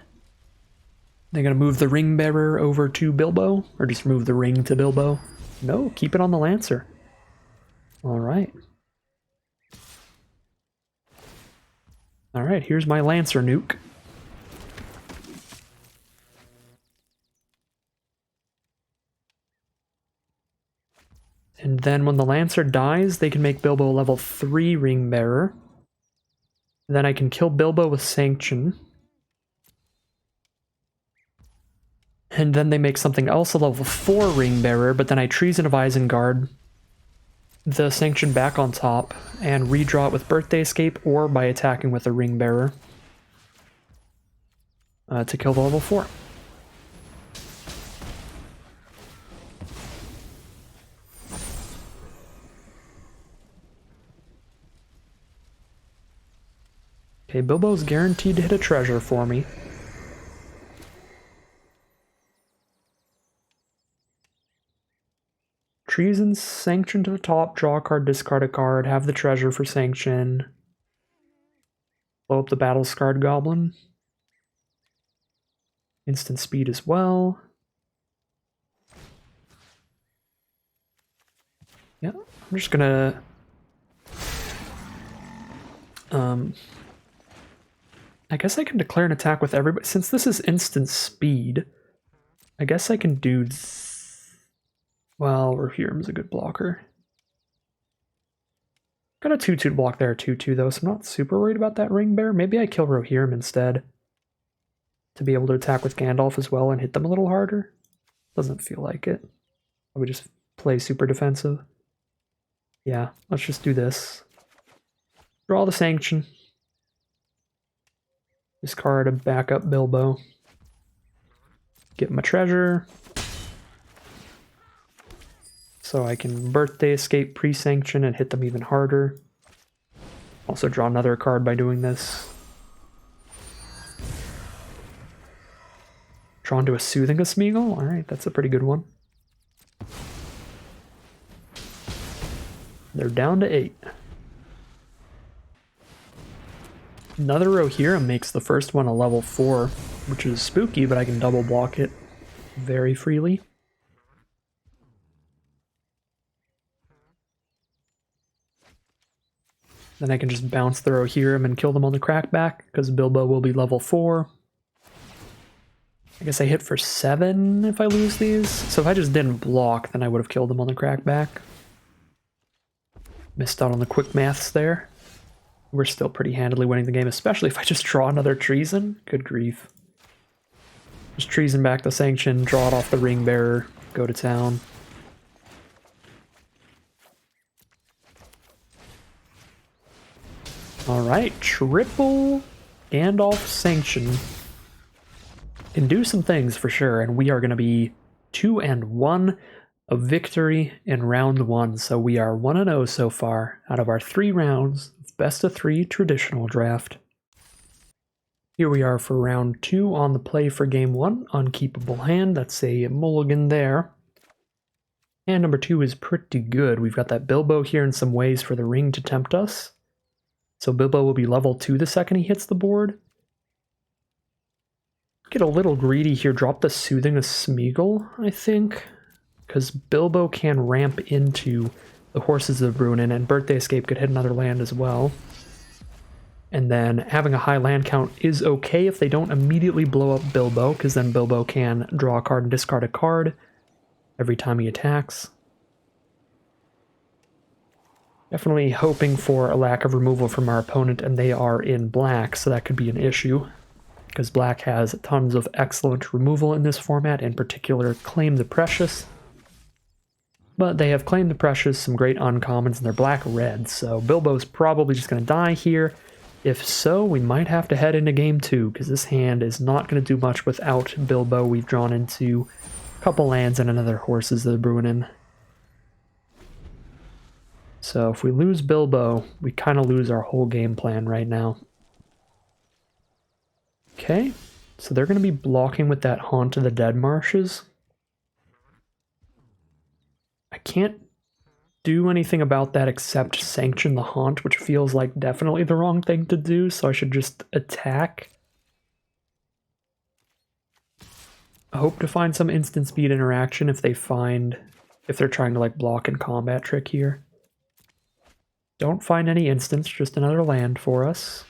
They're going to move the Ring Bearer over to Bilbo, or just move the ring to Bilbo. No, keep it on the Lancer. Alright. Alright, here's my Lancer nuke. And then when the Lancer dies, they can make Bilbo a level 3 Ring Bearer. Then I can kill Bilbo with Sanction. And then they make something else a level 4 Ring Bearer, but then I Treason of Isengard the Sanction back on top and redraw it with Birthday Escape or by attacking with a Ring Bearer to kill the level 4. Okay, Bilbo's guaranteed to hit a treasure for me. Treason, sanction to the top, draw a card, discard a card, have the treasure for sanction. Blow up the battle scarred goblin. Instant speed as well. Yeah, I'm just gonna I guess I can declare an attack with everybody. Since this is instant speed, I guess I can do... Well, Rohirrim's a good blocker. Got a 2-2 block there, 2-2 though, so I'm not super worried about that Ring Bear. Maybe I kill Rohirrim instead to be able to attack with Gandalf as well and hit them a little harder. Doesn't feel like it. I would just play super defensive. Yeah, let's just do this. Draw the sanction. Discard a backup Bilbo. Get my treasure. So I can Birthday Escape pre-sanction and hit them even harder. Also draw another card by doing this. Drawn to a Soothing a Smeagol? Alright, that's a pretty good one. They're down to 8. Another Rohirrim makes the first one a level 4, which is spooky, but I can double block it very freely. Then I can just bounce the Rohirrim and kill them on the crackback, because Bilbo will be level 4. I guess I hit for 7 if I lose these. So if I just didn't block, then I would have killed them on the crackback. Missed out on the quick maths there. We're still pretty handily winning the game, especially if I just draw another Treason. Good grief. Just Treason back the Sanction, draw it off the Ring Bearer, go to town. Alright, triple Gandalf Sanction. Can do some things for sure, and we are going to be 2-1 of victory in round 1. So we are 1-0 so far out of our 3 rounds of best of 3 traditional draft. Here we are for round 2 on the play for game 1, Unkeepable Hand. That's a mulligan there. And number 2 is pretty good. We've got that Bilbo here and some ways for the ring to tempt us. So Bilbo will be level 2 the second he hits the board. Get a little greedy here, drop the Soothing a Smeagol, I think. Because Bilbo can ramp into the Horses of Bruinen, and Birthday Escape could hit another land as well. And then having a high land count is okay if they don't immediately blow up Bilbo, because then Bilbo can draw a card and discard a card every time he attacks. Definitely hoping for a lack of removal from our opponent, and they are in black, so that could be an issue. Because black has tons of excellent removal in this format, in particular Claim the Precious. But they have Claim the Precious, some great uncommons, and they're black-red, so Bilbo's probably just going to die here. If so, we might have to head into game 2, because this hand is not going to do much without Bilbo. We've drawn into a couple lands and another Horses of the Bruinen. So if we lose Bilbo, we kind of lose our whole game plan right now. Okay, so they're going to be blocking with that Haunt of the Dead Marshes. I can't do anything about that except sanction the Haunt, which feels like definitely the wrong thing to do, so I should just attack. I hope to find some instant speed interaction if they're trying to like block and combat trick here. Don't find any instants, just another land for us.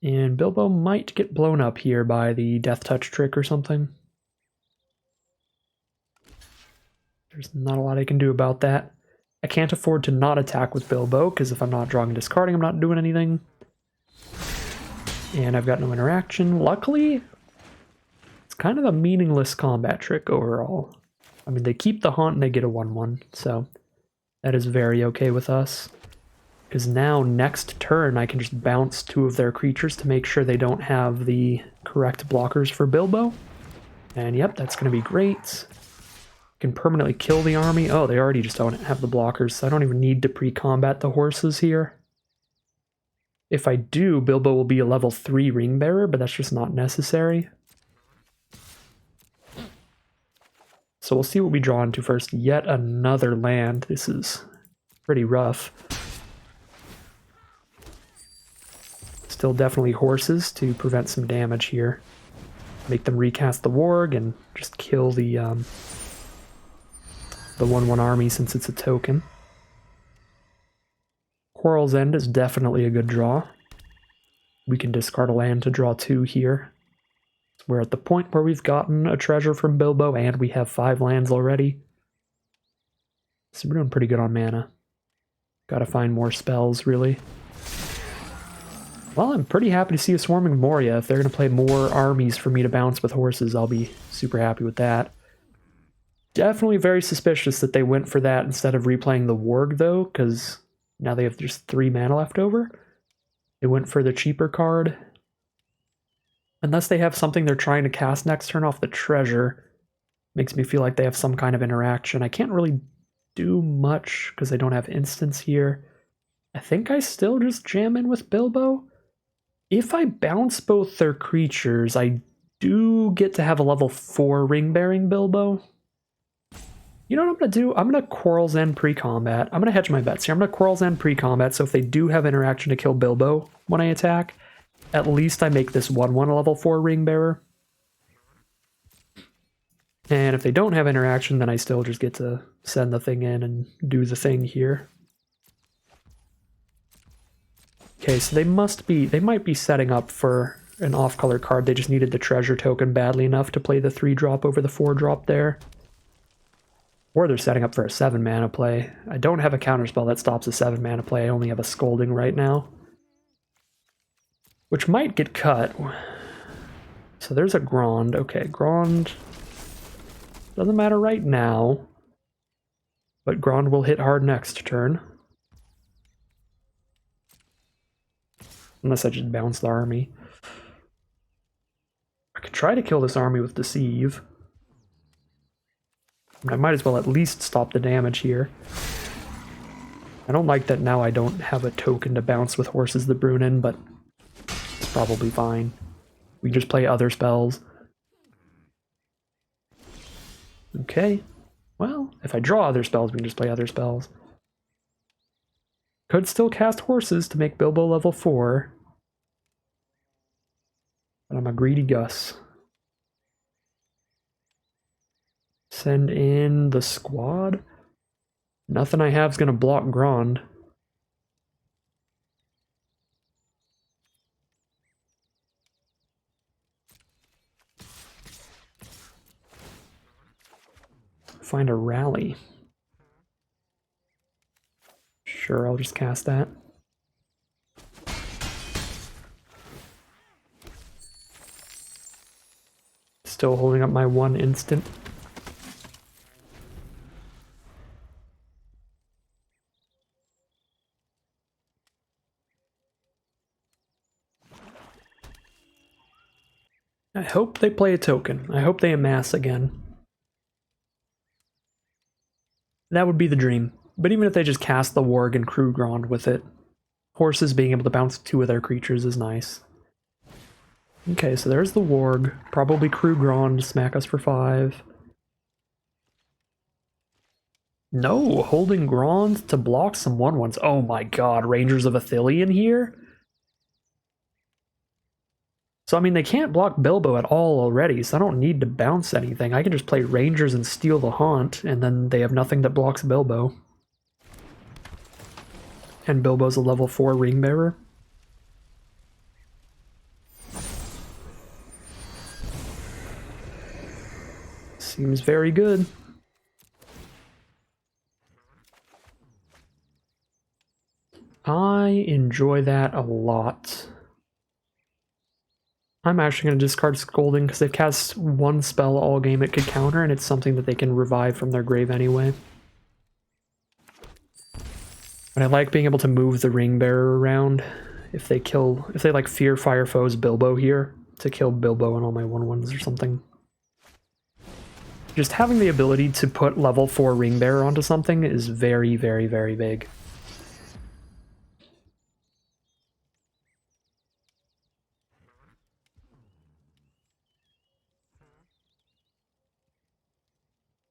And Bilbo might get blown up here by the Death Touch trick or something. There's not a lot I can do about that. I can't afford to not attack with Bilbo, because if I'm not drawing and discarding, I'm not doing anything. And I've got no interaction. Luckily, it's kind of a meaningless combat trick overall. I mean, they keep the Haunt and they get a 1-1, so that is very okay with us. Because now, next turn, I can just bounce 2 of their creatures to make sure they don't have the correct blockers for Bilbo. And yep, that's going to be great. Can permanently kill the army. Oh, they already just don't have the blockers, so I don't even need to pre-combat the horses here. If I do, Bilbo will be a level 3 ring bearer, but that's just not necessary. So we'll see what we draw into first. Yet another land. This is pretty rough. Still definitely horses to prevent some damage here. Make them recast the warg and just kill the 1/1 army since it's a token. Quarrel's End is definitely a good draw. We can discard a land to draw 2 here. We're at the point where we've gotten a treasure from Bilbo and we have 5 lands already. So we're doing pretty good on mana. Gotta find more spells, really. Well, I'm pretty happy to see a Swarming Moria. If they're going to play more armies for me to bounce with horses, I'll be super happy with that. Definitely very suspicious that they went for that instead of replaying the Warg, though, because now they have just 3 mana left over. They went for the cheaper card. Unless they have something they're trying to cast next turn off the treasure, makes me feel like they have some kind of interaction. I can't really do much because I don't have instants here. I think I still just jam in with Bilbo. If I bounce both their creatures, I do get to have a level 4 ring-bearing Bilbo. You know what I'm going to do? I'm going to Quarrel's End pre-combat. I'm going to hedge my bets here. I'm going to Quarrel's End pre-combat, so if they do have interaction to kill Bilbo when I attack, at least I make this 1/1 a level 4 ring-bearer. And if they don't have interaction, then I still just get to send the thing in and do the thing here. Okay, so they might be setting up for an off-color card. They just needed the treasure token badly enough to play the 3-drop over the 4-drop there. Or they're setting up for a 7 mana play. I don't have a counterspell that stops a 7 mana play. I only have a Scolding right now, which might get cut. So there's a Grond. Okay, Grond doesn't matter right now, but Grond will hit hard next turn. Unless I just bounce the army. I could try to kill this army with Deceive. I might as well at least stop the damage here. I don't like that now I don't have a token to bounce with Horses the Brunnen, but it's probably fine. We can just play other spells. Okay. Well, if I draw other spells, we can just play other spells. Could still cast Horses to make Bilbo level 4. But I'm a greedy Gus. Send in the squad. Nothing I have is going to block Grond. Find a rally. Sure, I'll just cast that. Still holding up my 1 instant. I hope they play a token. I hope they amass again. That would be the dream. But even if they just cast the Warg and crew Grond with it, Horses being able to bounce 2 of their creatures is nice. Okay, so there's the Warg. Probably crew Grond to smack us for 5. No, holding Grond to block some 1/1s. Oh my god, Rangers of Ithilien here? So, I mean, they can't block Bilbo at all already, so I don't need to bounce anything. I can just play Rangers and steal the Haunt, and then they have nothing that blocks Bilbo. And Bilbo's a level 4 ring bearer. Seems very good. I enjoy that a lot. I'm actually going to discard Scolding because they've cast 1 spell all game it could counter, and it's something that they can revive from their grave anyway. But I like being able to move the ring bearer around if they like Fear Fire Foes Bilbo here, to kill Bilbo and all my 1/1s or something. Just having the ability to put level 4 ring bearer onto something is very, very, very big.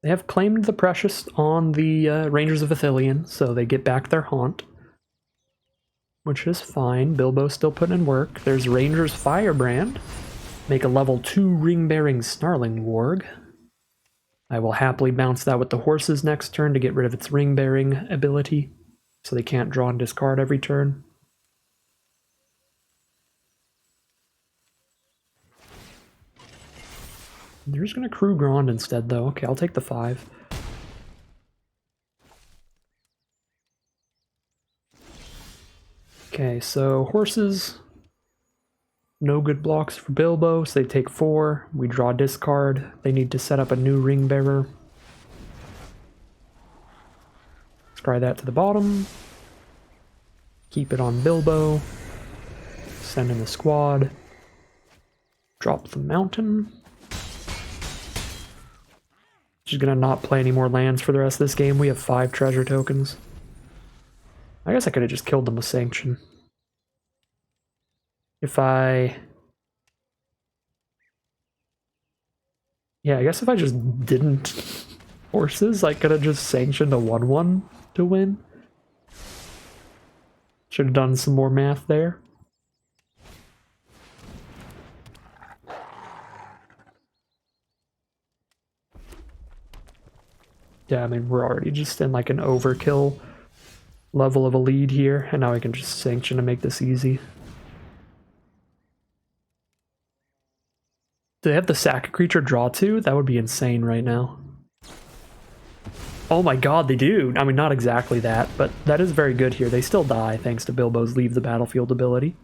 They have claimed the precious on the Rangers of Ithilien, so they get back their haunt. Which is fine. Bilbo's still putting in work. There's Rangers Firebrand. Make a level 2 ring-bearing Snarling Warg. I will happily bounce that with the horses next turn to get rid of its ring-bearing ability, so they can't draw and discard every turn. They're just going to crew Grand instead, though. Okay, I'll take the 5. Okay, so horses. No good blocks for Bilbo, so they take 4. We draw discard. They need to set up a new ring bearer. Scry that to the bottom. Keep it on Bilbo. Send in the squad. Drop the mountain. She's gonna not play any more lands for the rest of this game. We have 5 treasure tokens. I guess I could have just killed them with Sanction. If I... Yeah, I guess if I just didn't horses, I could have just sanctioned a 1-1 to win. Should have done some more math there. Yeah, I mean, we're already just in like an overkill level of a lead here, and now I can just sanction to make this easy. Do they have the sack a creature draw 2? That would be insane right now. Oh my god, they do! I mean, not exactly that, but that is very good here. They still die thanks to Bilbo's Leave the Battlefield ability.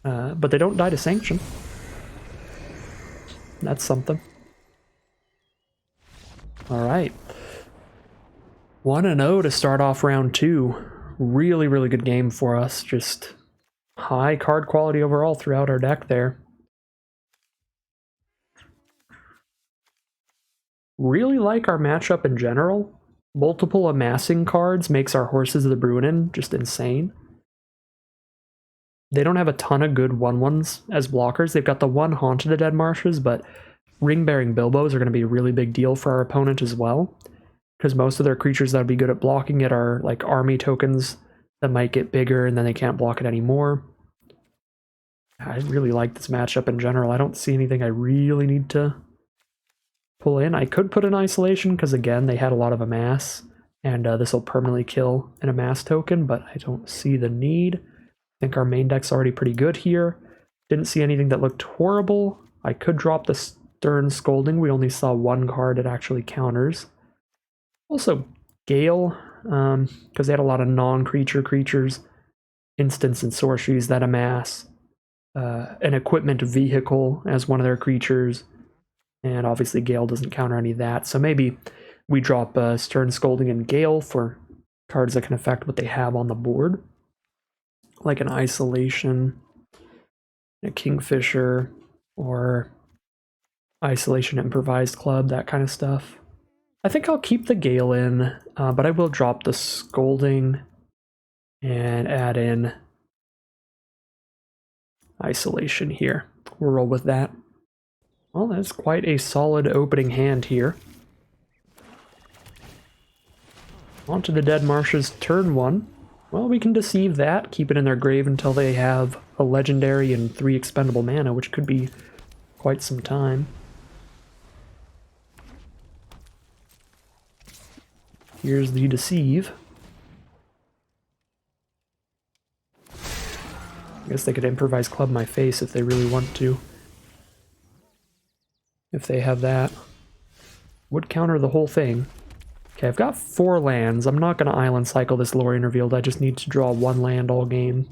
But they don't die to sanction. That's something. Alright. 1-0 to start off round 2. Really, really good game for us. Just high card quality overall throughout our deck there. Really like our matchup in general. Multiple amassing cards makes our Horses of the Bruinen just insane. They don't have a ton of good 1-1s as blockers. They've got the 1 Haunt of the Dead Marshes, but ring-bearing Bilbos are going to be a really big deal for our opponent as well. Because most of their creatures that would be good at blocking it are like army tokens that might get bigger and then they can't block it anymore. I really like this matchup in general. I don't see anything I really need to pull in. I could put an isolation because again they had a lot of Amass, and this will permanently kill an Amass token, but I don't see the need. I think our main deck's already pretty good here. Didn't see anything that looked horrible. I could drop the Stern Scolding. We only saw 1 card it actually counters. Also Gale, because they had a lot of non-creature creatures, instants and sorceries that amass, an equipment vehicle as one of their creatures, and obviously Gale doesn't counter any of that, so maybe we drop Stern Scolding and Gale for cards that can affect what they have on the board, like an Isolation, a Kingfisher, or Isolation Improvised Club, that kind of stuff. I think I'll keep the Gale in, but I will drop the Scolding and add in Isolation here. We'll roll with that. Well, that's quite a solid opening hand here. On to the Dead Marshes turn 1. Well, we can deceive that, keep it in their grave until they have a legendary and 3 expendable mana, which could be quite some time. Here's the deceive. I guess they could improvise club my face if they really want to. If they have that. Would counter the whole thing. Okay, I've got 4 lands. I'm not going to island cycle this Lorien Revealed. I just need to draw 1 land all game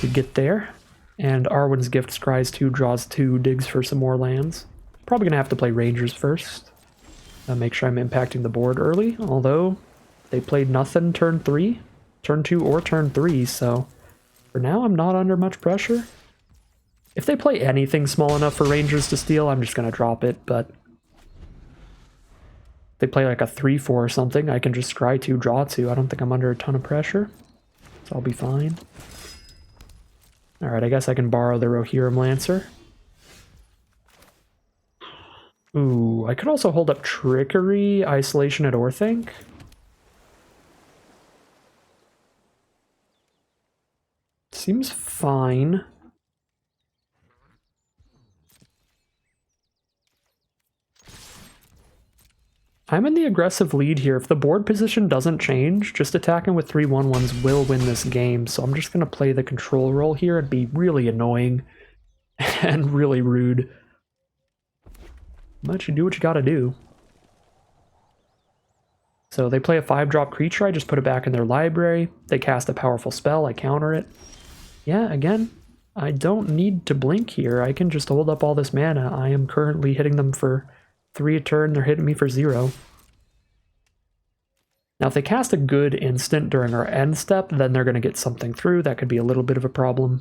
to get there. And Arwen's Gift scries 2, draws 2, digs for some more lands. Probably going to have to play Rangers first. Make sure I'm impacting the board early, although they played nothing turn 3, turn 2, or turn 3, so for now I'm not under much pressure. If they play anything small enough for Rangers to steal, I'm just going to drop it, but if they play like a 3-4 or something, I can just scry 2, draw 2. I don't think I'm under a ton of pressure, so I'll be fine. Alright, I guess I can borrow the Rohirrim Lancer. Ooh, I could also hold up Trickery, Isolation, and Orthanc. Seems fine. I'm in the aggressive lead here. If the board position doesn't change, just attacking with 3/1/1s will win this game. So I'm just going to play the control role here and be really annoying and really rude. But you do what you gotta do. So they play a 5-drop creature, I just put it back in their library. They cast a powerful spell, I counter it. Yeah, again, I don't need to blink here. I can just hold up all this mana. I am currently hitting them for 3 a turn, they're hitting me for 0. Now if they cast a good instant during our end step, then they're going to get something through. That could be a little bit of a problem.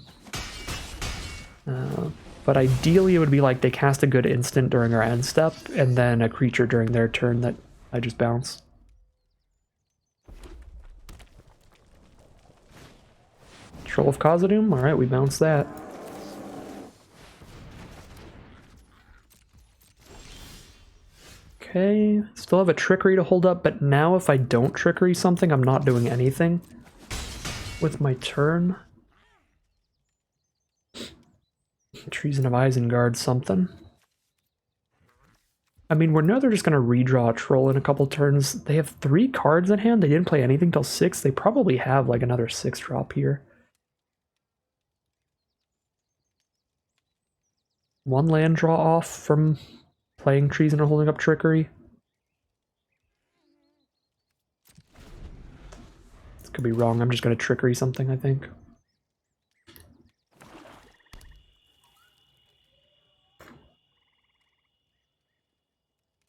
But ideally it would be like they cast a good instant during our end step, and then a creature during their turn that I just bounce. Troll of Khazad-dûm? Alright, we bounce that. Okay, still have a Trickery to hold up, but now if I don't Trickery something, I'm not doing anything with my turn. Treason of Isengard something. I mean, we know they're just going to redraw a troll in a couple turns. They have 3 cards in hand. They didn't play anything till 6. They probably have like another 6-drop here. 1 land draw off from playing Treason or holding up Trickery. This could be wrong. I'm just going to Trickery something, I think.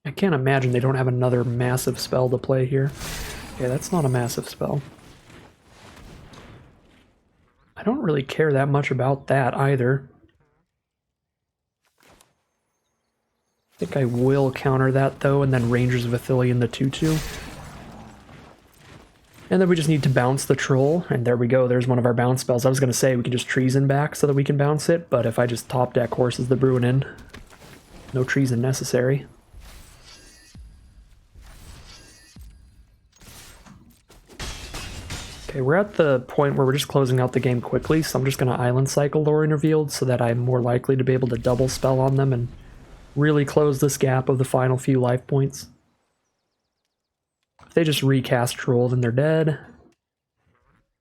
I can't imagine they don't have another massive spell to play here. Okay, that's not a massive spell. I don't really care that much about that either. I think I will counter that though, and then Rangers of Ithilien the 2/2. And then we just need to bounce the troll, and there we go, there's one of our bounce spells. I was going to say we can just Treason back so that we can bounce it, but if I just top deck Horses the Bruin in, no Treason necessary. Okay, we're at the point where we're just closing out the game quickly, so I'm just going to Island Cycle Lorien Revealed so that I'm more likely to be able to double spell on them and really close this gap of the final few life points. If they just recast Troll, then they're dead.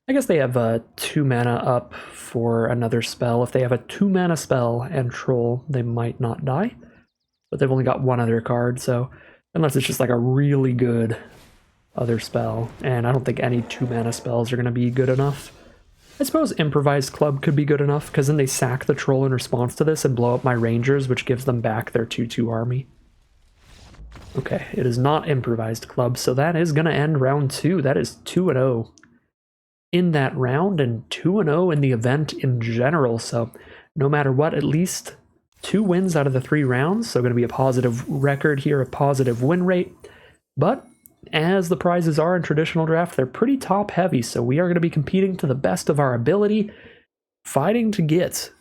I guess they have a 2 mana up for another spell. If they have a 2 mana spell and Troll, they might not die. But they've only got 1 other card, so unless it's just like a really good other spell, and I don't think any 2 mana spells are going to be good enough. I suppose Improvised Club could be good enough, because then they sack the Troll in response to this and blow up my Rangers, which gives them back their 2/2 army. Okay, it is not Improvised Club, so that is going to end round 2. That is 2-0 in that round, and 2-0 in the event in general, so no matter what, at least 2 wins out of the 3 rounds, so going to be a positive record here, a positive win rate, but as the prizes are in traditional draft, they're pretty top heavy, so we are going to be competing to the best of our ability, fighting to get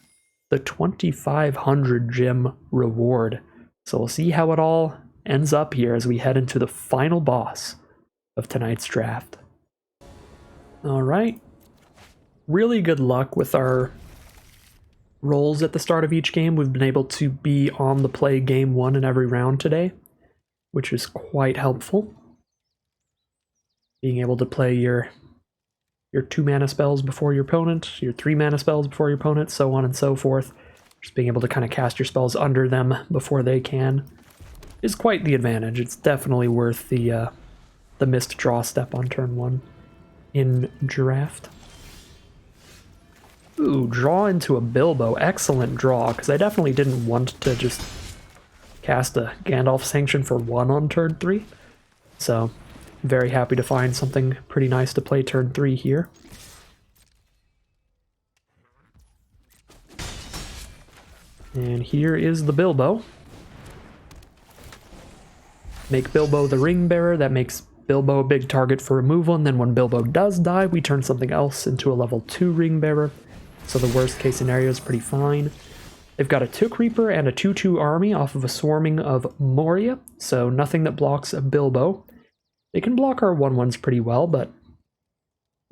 the 2,500 gem reward. So we'll see how it all ends up here as we head into the final boss of tonight's draft. Alright, really good luck with our rolls at the start of each game. We've been able to be on the play game 1 in every round today, which is quite helpful. Being able to play your 2 mana spells before your opponent, your 3 mana spells before your opponent, so on and so forth. Just being able to kind of cast your spells under them before they can is quite the advantage. It's definitely worth the missed draw step on turn 1 in draft. Ooh, draw into a Bilbo. Excellent draw, because I definitely didn't want to just cast a Gandalf Sanction for 1 on turn 3. So very happy to find something pretty nice to play turn 3 here. And here is the Bilbo. Make Bilbo the Ring Bearer. That makes Bilbo a big target for removal, and then when Bilbo does die, we turn something else into a level 2 Ring Bearer. So the worst case scenario is pretty fine. They've got a Took Reaper and a 2/2 army off of a swarming of Moria, so nothing that blocks a Bilbo. They can block our 1/1s pretty well, but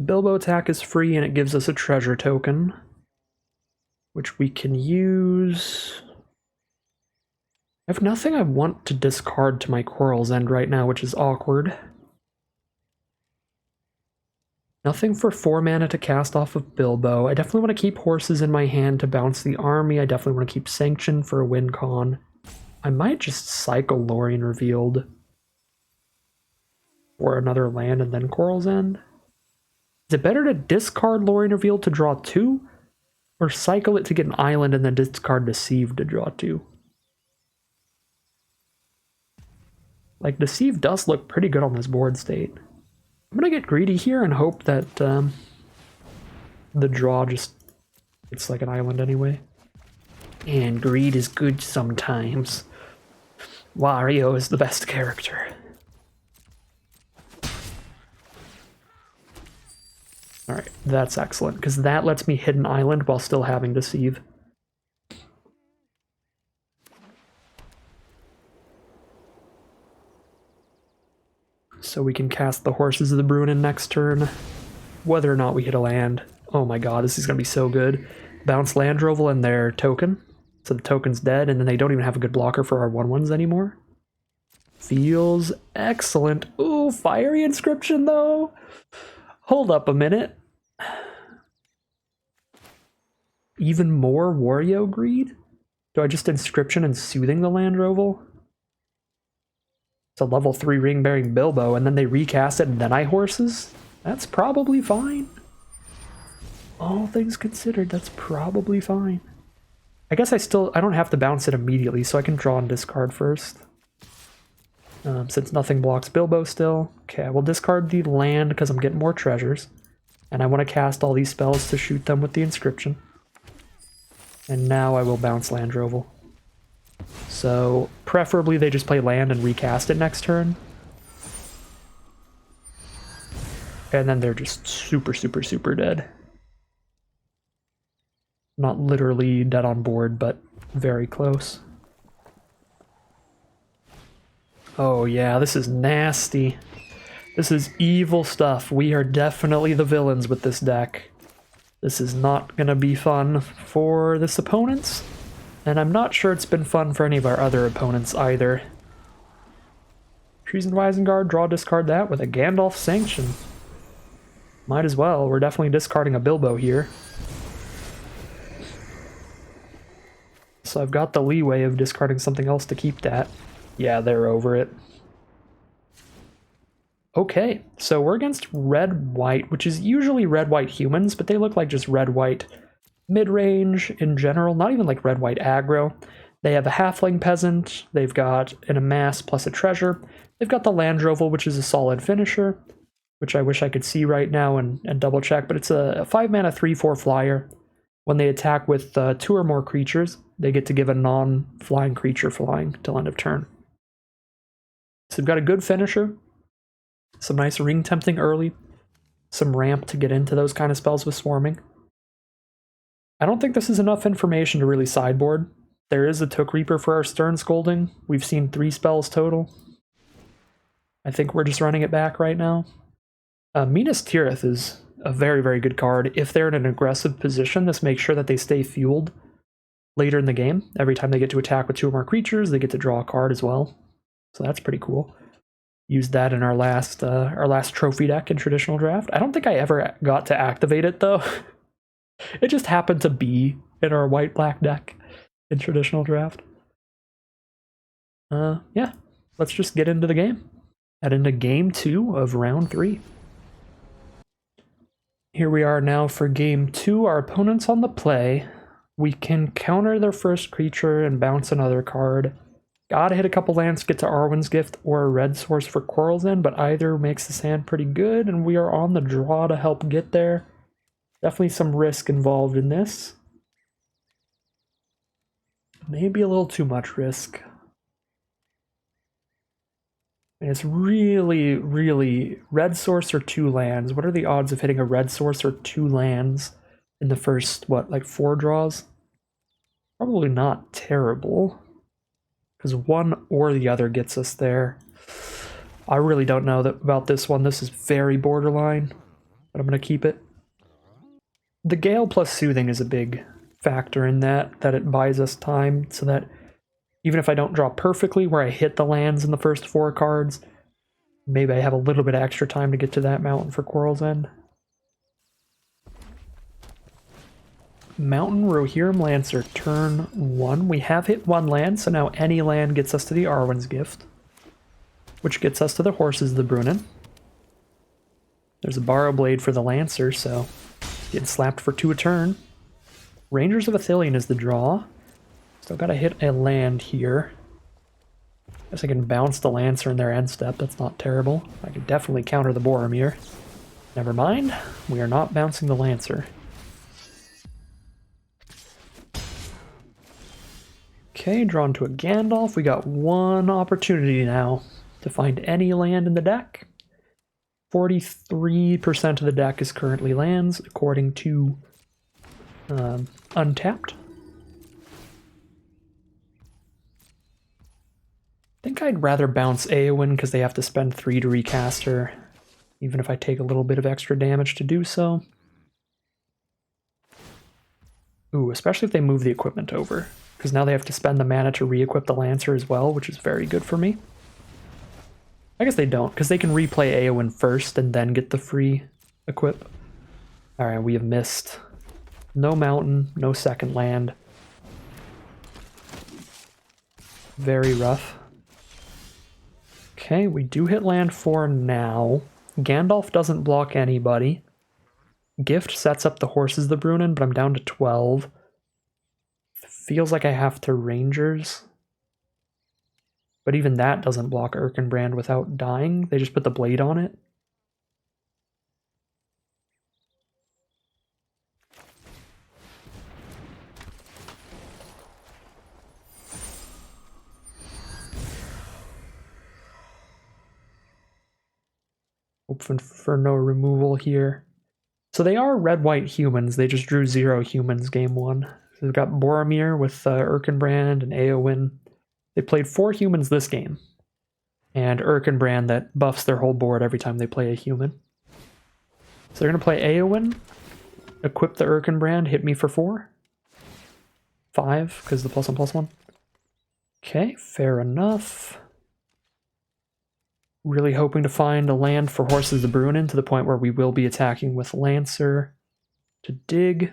Bilbo attack is free and it gives us a treasure token, which we can use. I have nothing I want to discard to my Quarrel's End right now, which is awkward. Nothing for 4 mana to cast off of Bilbo. I definitely want to keep horses in my hand to bounce the army. I definitely want to keep Sanction for a win con. I might just cycle Lorien Revealed for another land and then Quarrel's End. Is it better to discard Lorien Revealed to draw 2? Or cycle it to get an island and then discard Deceive to draw 2? Like, Deceive does look pretty good on this board state. I'm gonna get greedy here and hope that the draw just, it's like an island anyway. And greed is good sometimes. Wario is the best character. Alright, that's excellent, because that lets me hit an island while still having Deceive. So we can cast the Horses of the Bruinen next turn, whether or not we hit a land. Oh my god, this is going to be so good. Bounce Landroval and their token, so the token's dead, and then they don't even have a good blocker for our 1/1s anymore. Feels excellent. Ooh, Fiery Inscription though? Hold up a minute. Even more Wario Greed? Do I just Inscription and Soothing the Landroval? It's a level 3 ring-bearing Bilbo, and then they recast it and then I horses? That's probably fine. All things considered, that's probably fine. I guess I don't have to bounce it immediately, so I can draw and discard first. Since nothing blocks Bilbo still. Okay, I will discard the land because I'm getting more treasures. And I want to cast all these spells to shoot them with the Inscription. And now I will bounce Landroval. So, preferably they just play land and recast it next turn. And then they're just super, super, super dead. Not literally dead on board, but very close. Oh yeah, this is nasty. This is evil stuff. We are definitely the villains with this deck. This is not gonna be fun for this opponents. And I'm not sure it's been fun for any of our other opponents either. Treason Isengard, draw, discard that with a Gandalf Sanction. Might as well, we're definitely discarding a Bilbo here. So I've got the leeway of discarding something else to keep that. Yeah, they're over it. Okay, so we're against red-white, which is usually red-white humans, but they look like just red-white mid-range in general, not even like red-white aggro. They have a halfling peasant, they've got an Amass plus a treasure, they've got the Landroval, which is a solid finisher, which I wish I could see right now and double check, but it's a 5-mana 3/4 flyer. When they attack with 2 or more creatures, they get to give a non-flying creature flying till end of turn. So they've got a good finisher, some nice ring tempting early, some ramp to get into those kind of spells with swarming. I don't think this is enough information to really sideboard. There is a Took Reaper for our Stern Scolding. We've seen 3 spells total. I think we're just running it back right now. Minas Tirith is a very, very good card. If they're in an aggressive position, this makes sure that they stay fueled later in the game. Every time they get to attack with 2 or more creatures, they get to draw a card as well. So that's pretty cool. Used that in our last trophy deck in traditional draft. I don't think I ever got to activate it though. It just happened to be in our white-black deck in traditional draft. Yeah, let's just get into the game. Head into game 2 of round 3. Here we are now for game 2. Our opponent's on the play. We can counter their first creature and bounce another card. Gotta hit a couple lands to get to Arwen's Gift or a red source for Quarrel's End, but either makes the sand pretty good, and we are on the draw to help get there. Definitely some risk involved in this. Maybe a little too much risk. And it's really, really red source or 2 lands. What are the odds of hitting a red source or 2 lands in the first, what, like 4 draws? Probably not terrible, because one or the other gets us there. I really don't know about this one. This is very borderline, but I'm going to keep it. The Gale plus Soothing is a big factor in that it buys us time so that even if I don't draw perfectly where I hit the lands in the first 4 cards, maybe I have a little bit of extra time to get to that mountain for Quarrel's End. Mountain Rohirrim Lancer, turn 1. We have hit 1 land, so now any land gets us to the Arwen's Gift, which gets us to the Horses of the Brunnen. There's a Borrow Blade for the Lancer, so getting slapped for 2 a turn. Rangers of Athelion is the draw. Still gotta hit a land here. Guess I can bounce the Lancer in their end step, that's not terrible. I could definitely counter the Boromir. Never mind, we are not bouncing the Lancer. Okay, drawn to a Gandalf. We got 1 opportunity now to find any land in the deck. 43% of the deck is currently lands, according to Untapped. I think I'd rather bounce Eowyn because they have to spend 3 to recast her, even if I take a little bit of extra damage to do so. Ooh, especially if they move the equipment over, because now they have to spend the mana to re-equip the Lancer as well, which is very good for me. I guess they don't, because they can replay Eowyn first and then get the free equip. Alright, we have missed. No mountain, no second land. Very rough. Okay, we do hit land 4 now. Gandalf doesn't block anybody. Gift sets up the Horses of the Brunnen, but I'm down to 12. Feels like I have to Rangers. But even that doesn't block Erkenbrand without dying. They just put the blade on it. Hoping for no removal here. So they are red-white humans. They just drew 0 humans game 1. So they've got Boromir with Erkenbrand and Eowyn. They played 4 humans this game. And Erkenbrand that buffs their whole board every time they play a human. So they're going to play Eowyn, equip the Erkenbrand, hit me for 4. 5, because the +1/+1. Okay, fair enough. Really hoping to find a land for Horses of the Brunnen to the point where we will be attacking with Lancer to dig.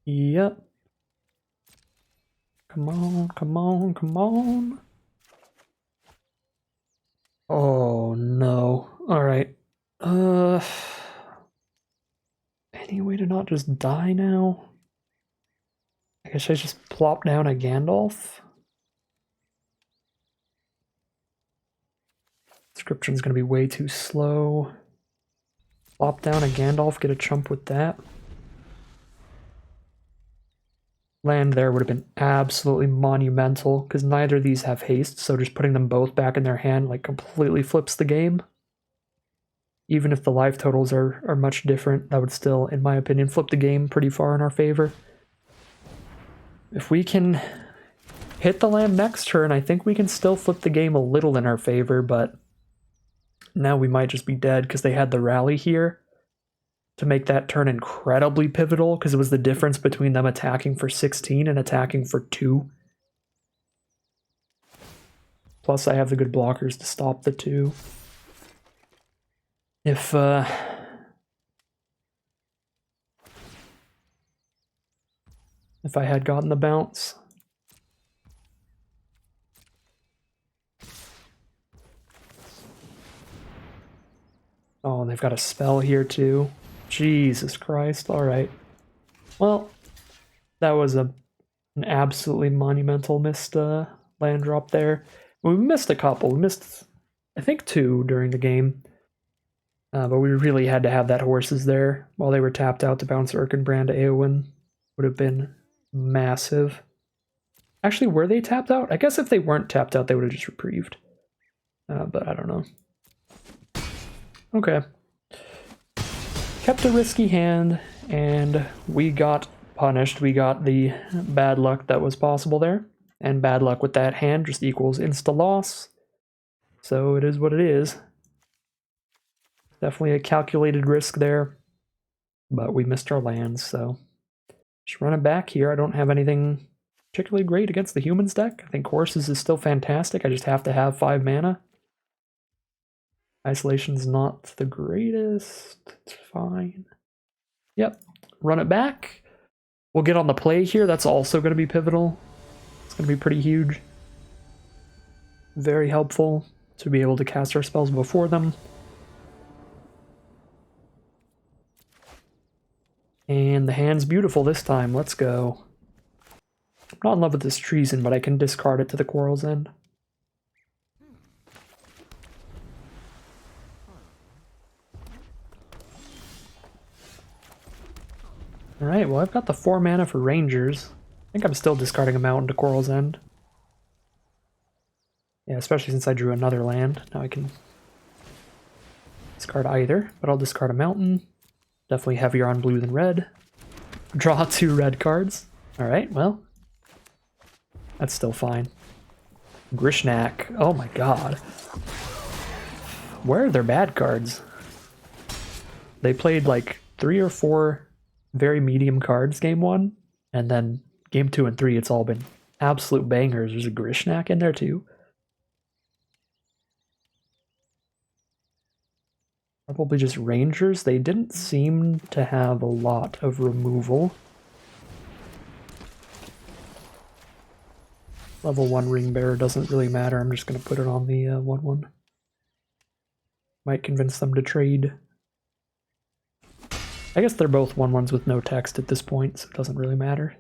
Yep. Come on, come on, come on. Oh no. Alright. Any way to not just die now? I guess I just plop down a Gandalf. Inscription's gonna be way too slow. Plop down a Gandalf, get a chump with that. Land there would have been absolutely monumental, because neither of these have haste, so just putting them both back in their hand like completely flips the game. Even if the life totals are much different, that would still, in my opinion, flip the game pretty far in our favor. If we can hit the land next turn, I think we can still flip the game a little in our favor, but now we might just be dead because they had the rally here to make that turn incredibly pivotal, because it was the difference between them attacking for 16 and attacking for 2. Plus I have the good blockers to stop the 2. If I had gotten the bounce. Oh, and they've got a spell here too. Jesus Christ, alright. Well, that was an absolutely monumental missed land drop there. We missed a couple. We missed, I think, 2 during the game. But we really had to have that Horses there while they were tapped out to bounce Erkenbrand to Eowyn. Would have been massive. Actually, were they tapped out? I guess if they weren't tapped out, they would have just reprieved. But I don't know. Okay. Kept a risky hand, And we got punished. We got the bad luck that was possible there. And bad luck with that hand just equals insta-loss. So it is what it is. Definitely a calculated risk there. But we missed our lands, so... just run it back here. I don't have anything particularly great against the humans deck. I think Horses is still fantastic. I just have to have 5 mana. Isolation's not the greatest. It's fine. Yep. Run it back. We'll get on the play here. That's also going to be pivotal. It's going to be pretty huge. Very helpful to be able to cast our spells before them. And the hand's beautiful this time. Let's go. I'm not in love with this Treason, but I can discard it to the Quarrel's End. Alright, well I've got the 4 mana for Rangers. I think I'm still discarding a Mountain to Quarrel's End. Yeah, especially since I drew another land. Now I can discard either, but I'll discard a Mountain. Definitely heavier on blue than red. Draw 2 red cards. Alright, well. That's still fine. Grishnak. Oh my god. Where are their bad cards? They played like 3 or 4 very medium cards game 1, and then game 2 and 3 it's all been absolute bangers. There's a Grishnak in there too. Probably just Rangers. They didn't seem to have a lot of removal. Level 1 Ring Bearer doesn't really matter. I'm just going to put it on the 1/1. Might convince them to trade. I guess they're both 1/1s with no text at this point, so it doesn't really matter.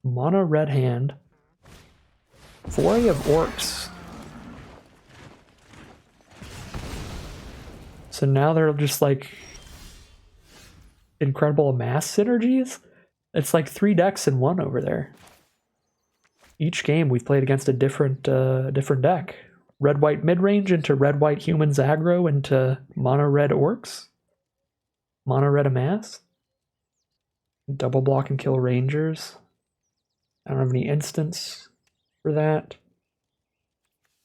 Mono red hand. Foray of Orcs. So now they're just like incredible Amass synergies. It's like 3 decks in 1 over there. Each game we've played against a different deck. Red-white mid-range into red-white humans aggro into mono-red orcs. Mono-red Amass. Double block and kill Rangers. I don't have any instants for that.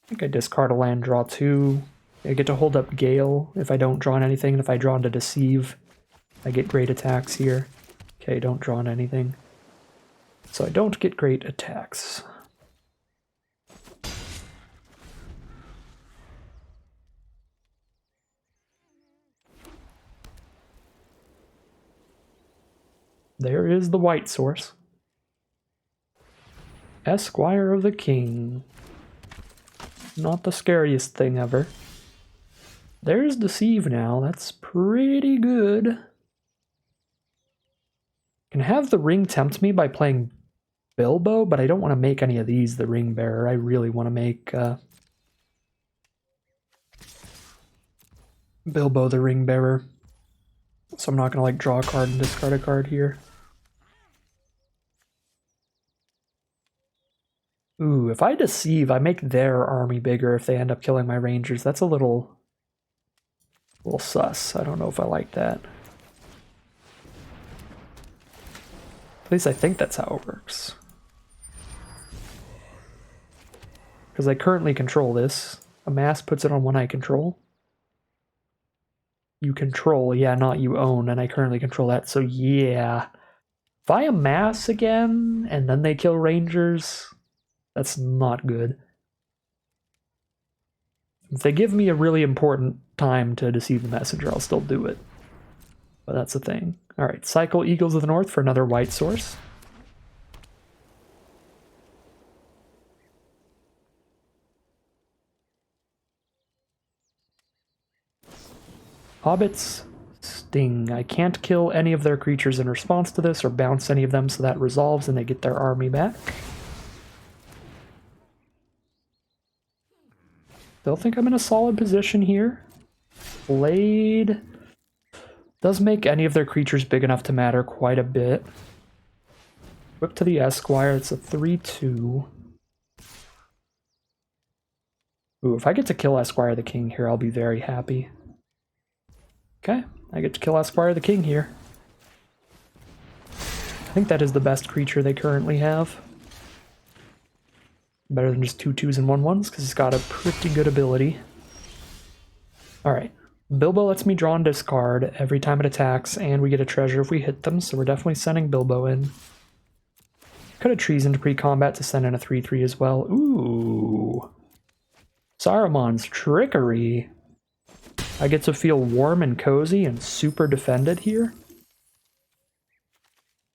I think I discard a land, draw 2. I get to hold up Gale if I don't draw on anything, and if I draw into Deceive, I get great attacks here. Okay, don't draw on anything. So I don't get great attacks. There is the white source. Esquire of the King. Not the scariest thing ever. There's Deceive now. That's pretty good. Can have the Ring tempt me by playing Bilbo, but I don't want to make any of these the Ring Bearer. I really want to make Bilbo the Ring Bearer. So I'm not going to like draw a card and discard a card here. Ooh, if I Deceive, I make their army bigger if they end up killing my Rangers. That's a little sus. I don't know if I like that. At least I think that's how it works. Because I currently control this. Amass puts it on one I control. You control, yeah, not you own, and I currently control that, so yeah. If I Amass again, and then they kill Rangers, that's not good. If they give me a really important time to deceive the messenger, I'll still do it. But that's the thing. Alright, cycle Eagles of the North for another white source. Hobbits Sting. I can't kill any of their creatures in response to this or bounce any of them, so that resolves and they get their army back. Still think I'm in a solid position here. Blade does make any of their creatures big enough to matter quite a bit. Whip to the Esquire, it's a 3/2. Ooh, if I get to kill Esquire the King here, I'll be very happy. Okay, I get to kill Esquire the King here. I think that is the best creature they currently have. Better than just 2/2s and 1/1s, because it's got a pretty good ability. Alright, Bilbo lets me draw and discard every time it attacks, and we get a treasure if we hit them, so we're definitely sending Bilbo in. Could have treasoned pre-combat to send in a 3/3 as well. Ooh. Saruman's Trickery. I get to feel warm and cozy and super defended here.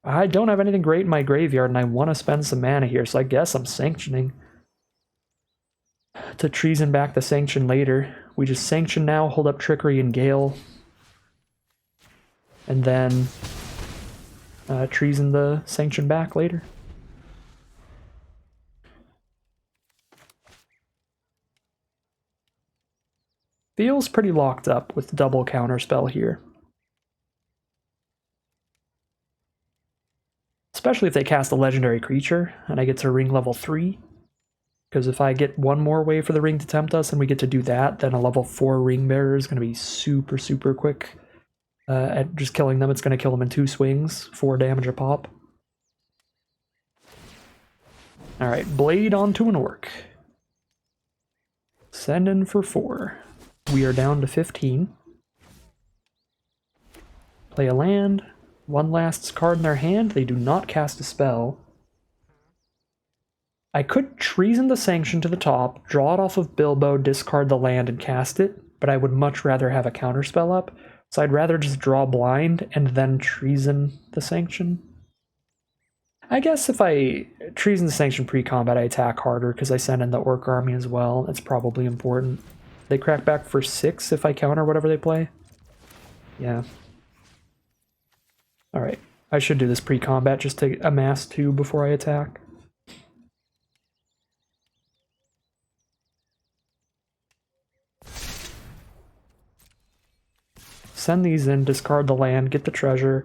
I don't have anything great in my graveyard, and I want to spend some mana here, so I guess I'm sanctioning. To treason back the sanction later. We just sanction now, hold up Trickery and Gale. And then treason the sanction back later. Feels pretty locked up with double counterspell here. Especially if they cast a legendary creature, and I get to ring level 3. Because if I get one more way for the ring to tempt us and we get to do that, then a level 4 ring bearer is going to be super, super quick at just killing them. It's going to kill them in 2 swings, 4 damage a pop. Alright, Blade onto an Orc. Send in for 4. We are down to 15. Play a land. One last card in their hand. They do not cast a spell. I could treason the sanction to the top, draw it off of Bilbo, discard the land, and cast it, but I would much rather have a counterspell up, so I'd rather just draw blind and then treason the sanction. I guess if I treason the sanction pre-combat, I attack harder because I send in the Orc Army as well. That's probably important. They crack back for 6 if I counter whatever they play. Yeah. Alright, I should do this pre-combat just to amass 2 before I attack. Send these in, discard the land, get the treasure.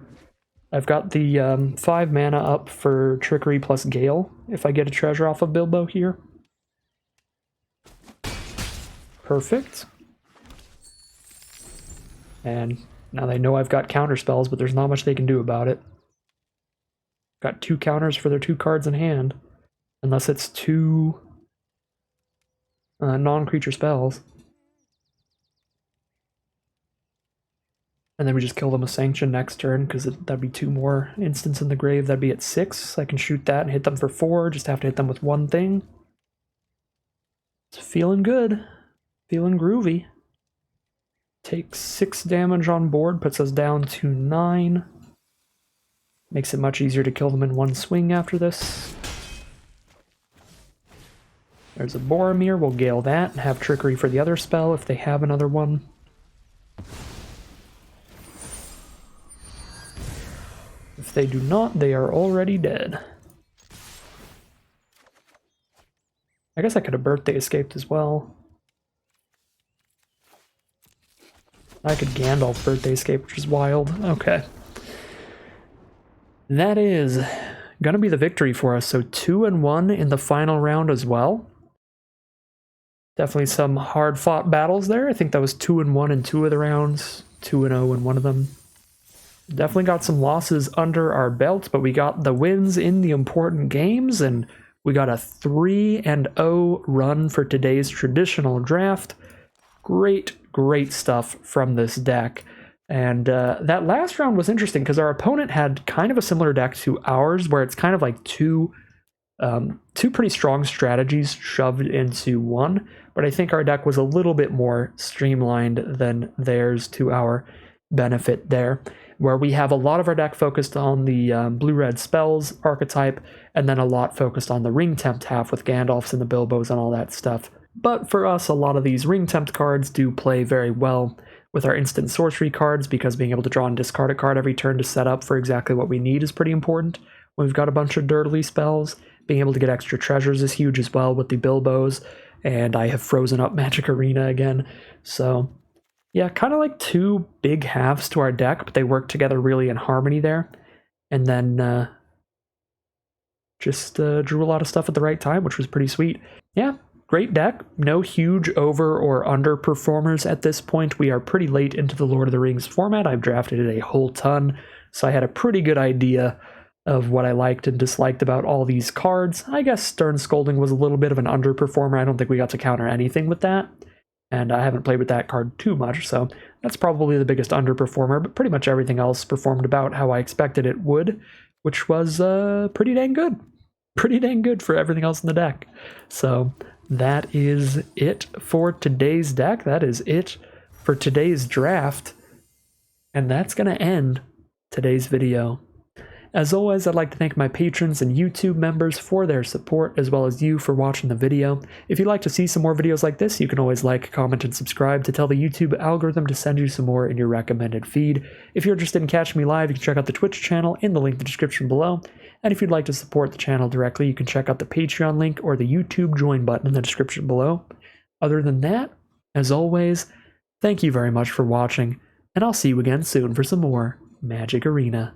I've got the 5 mana up for Trickery plus Gale if I get a treasure off of Bilbo here. Perfect. And now they know I've got counter spells, but there's not much they can do about it. Got 2 counters for their 2 cards in hand. Unless it's 2 non-creature spells. And then we just kill them with Sanction next turn, because that'd be 2 more instants in the grave. That'd be at 6. I can shoot that and hit them for 4. Just have to hit them with 1 thing. It's feeling good. Feeling groovy. Takes 6 damage on board, puts us down to 9. Makes it much easier to kill them in 1 swing after this. There's a Boromir. We'll Gale that and have Trickery for the other spell if they have another one. If they do not, they are already dead. I guess I could have birthday escaped as well. I could Gandalf birthday escape, which is wild. Okay. That is gonna be the victory for us. So 2-1 in the final round as well. Definitely some hard-fought battles there. I think that was 2-1 in 2 of the rounds, 2-0 in 1 of them. Definitely got some losses under our belt, but we got the wins in the important games, and we got a 3-0 run for today's traditional draft. Great stuff from this deck. And that last round was interesting because our opponent had kind of a similar deck to ours, where it's kind of like two pretty strong strategies shoved into one. But I think our deck was a little bit more streamlined than theirs to our benefit there, where we have a lot of our deck focused on the blue-red spells archetype, and then a lot focused on the Ring Tempt half with Gandalfs and the Bilbos and all that stuff. But for us, a lot of these Ring Tempt cards do play very well with our instant sorcery cards, because being able to draw and discard a card every turn to set up for exactly what we need is pretty important. When we've got a bunch of dirtly spells, being able to get extra treasures is huge as well with the Bilbos, and I have frozen up Magic Arena again. So yeah, kind of like 2 big halves to our deck, but they work together really in harmony there. And then just drew a lot of stuff at the right time, which was pretty sweet. Yeah, great deck. No huge over or underperformers at this point. We are pretty late into the Lord of the Rings format. I've drafted it a whole ton, so I had a pretty good idea of what I liked and disliked about all these cards. I guess Stern Scolding was a little bit of an underperformer. I don't think we got to counter anything with that, and I haven't played with that card too much, so that's probably the biggest underperformer, but pretty much everything else performed about how I expected it would, which was pretty dang good. Pretty dang good for everything else in the deck. So that is it for today's deck. That is it for today's draft. And that's going to end today's video. As always, I'd like to thank my patrons and YouTube members for their support, as well as you for watching the video. If you'd like to see some more videos like this, you can always like, comment, and subscribe to tell the YouTube algorithm to send you some more in your recommended feed. If you're interested in catching me live, you can check out the Twitch channel in the link in the description below. And if you'd like to support the channel directly, you can check out the Patreon link or the YouTube join button in the description below. Other than that, as always, thank you very much for watching, and I'll see you again soon for some more Magic Arena.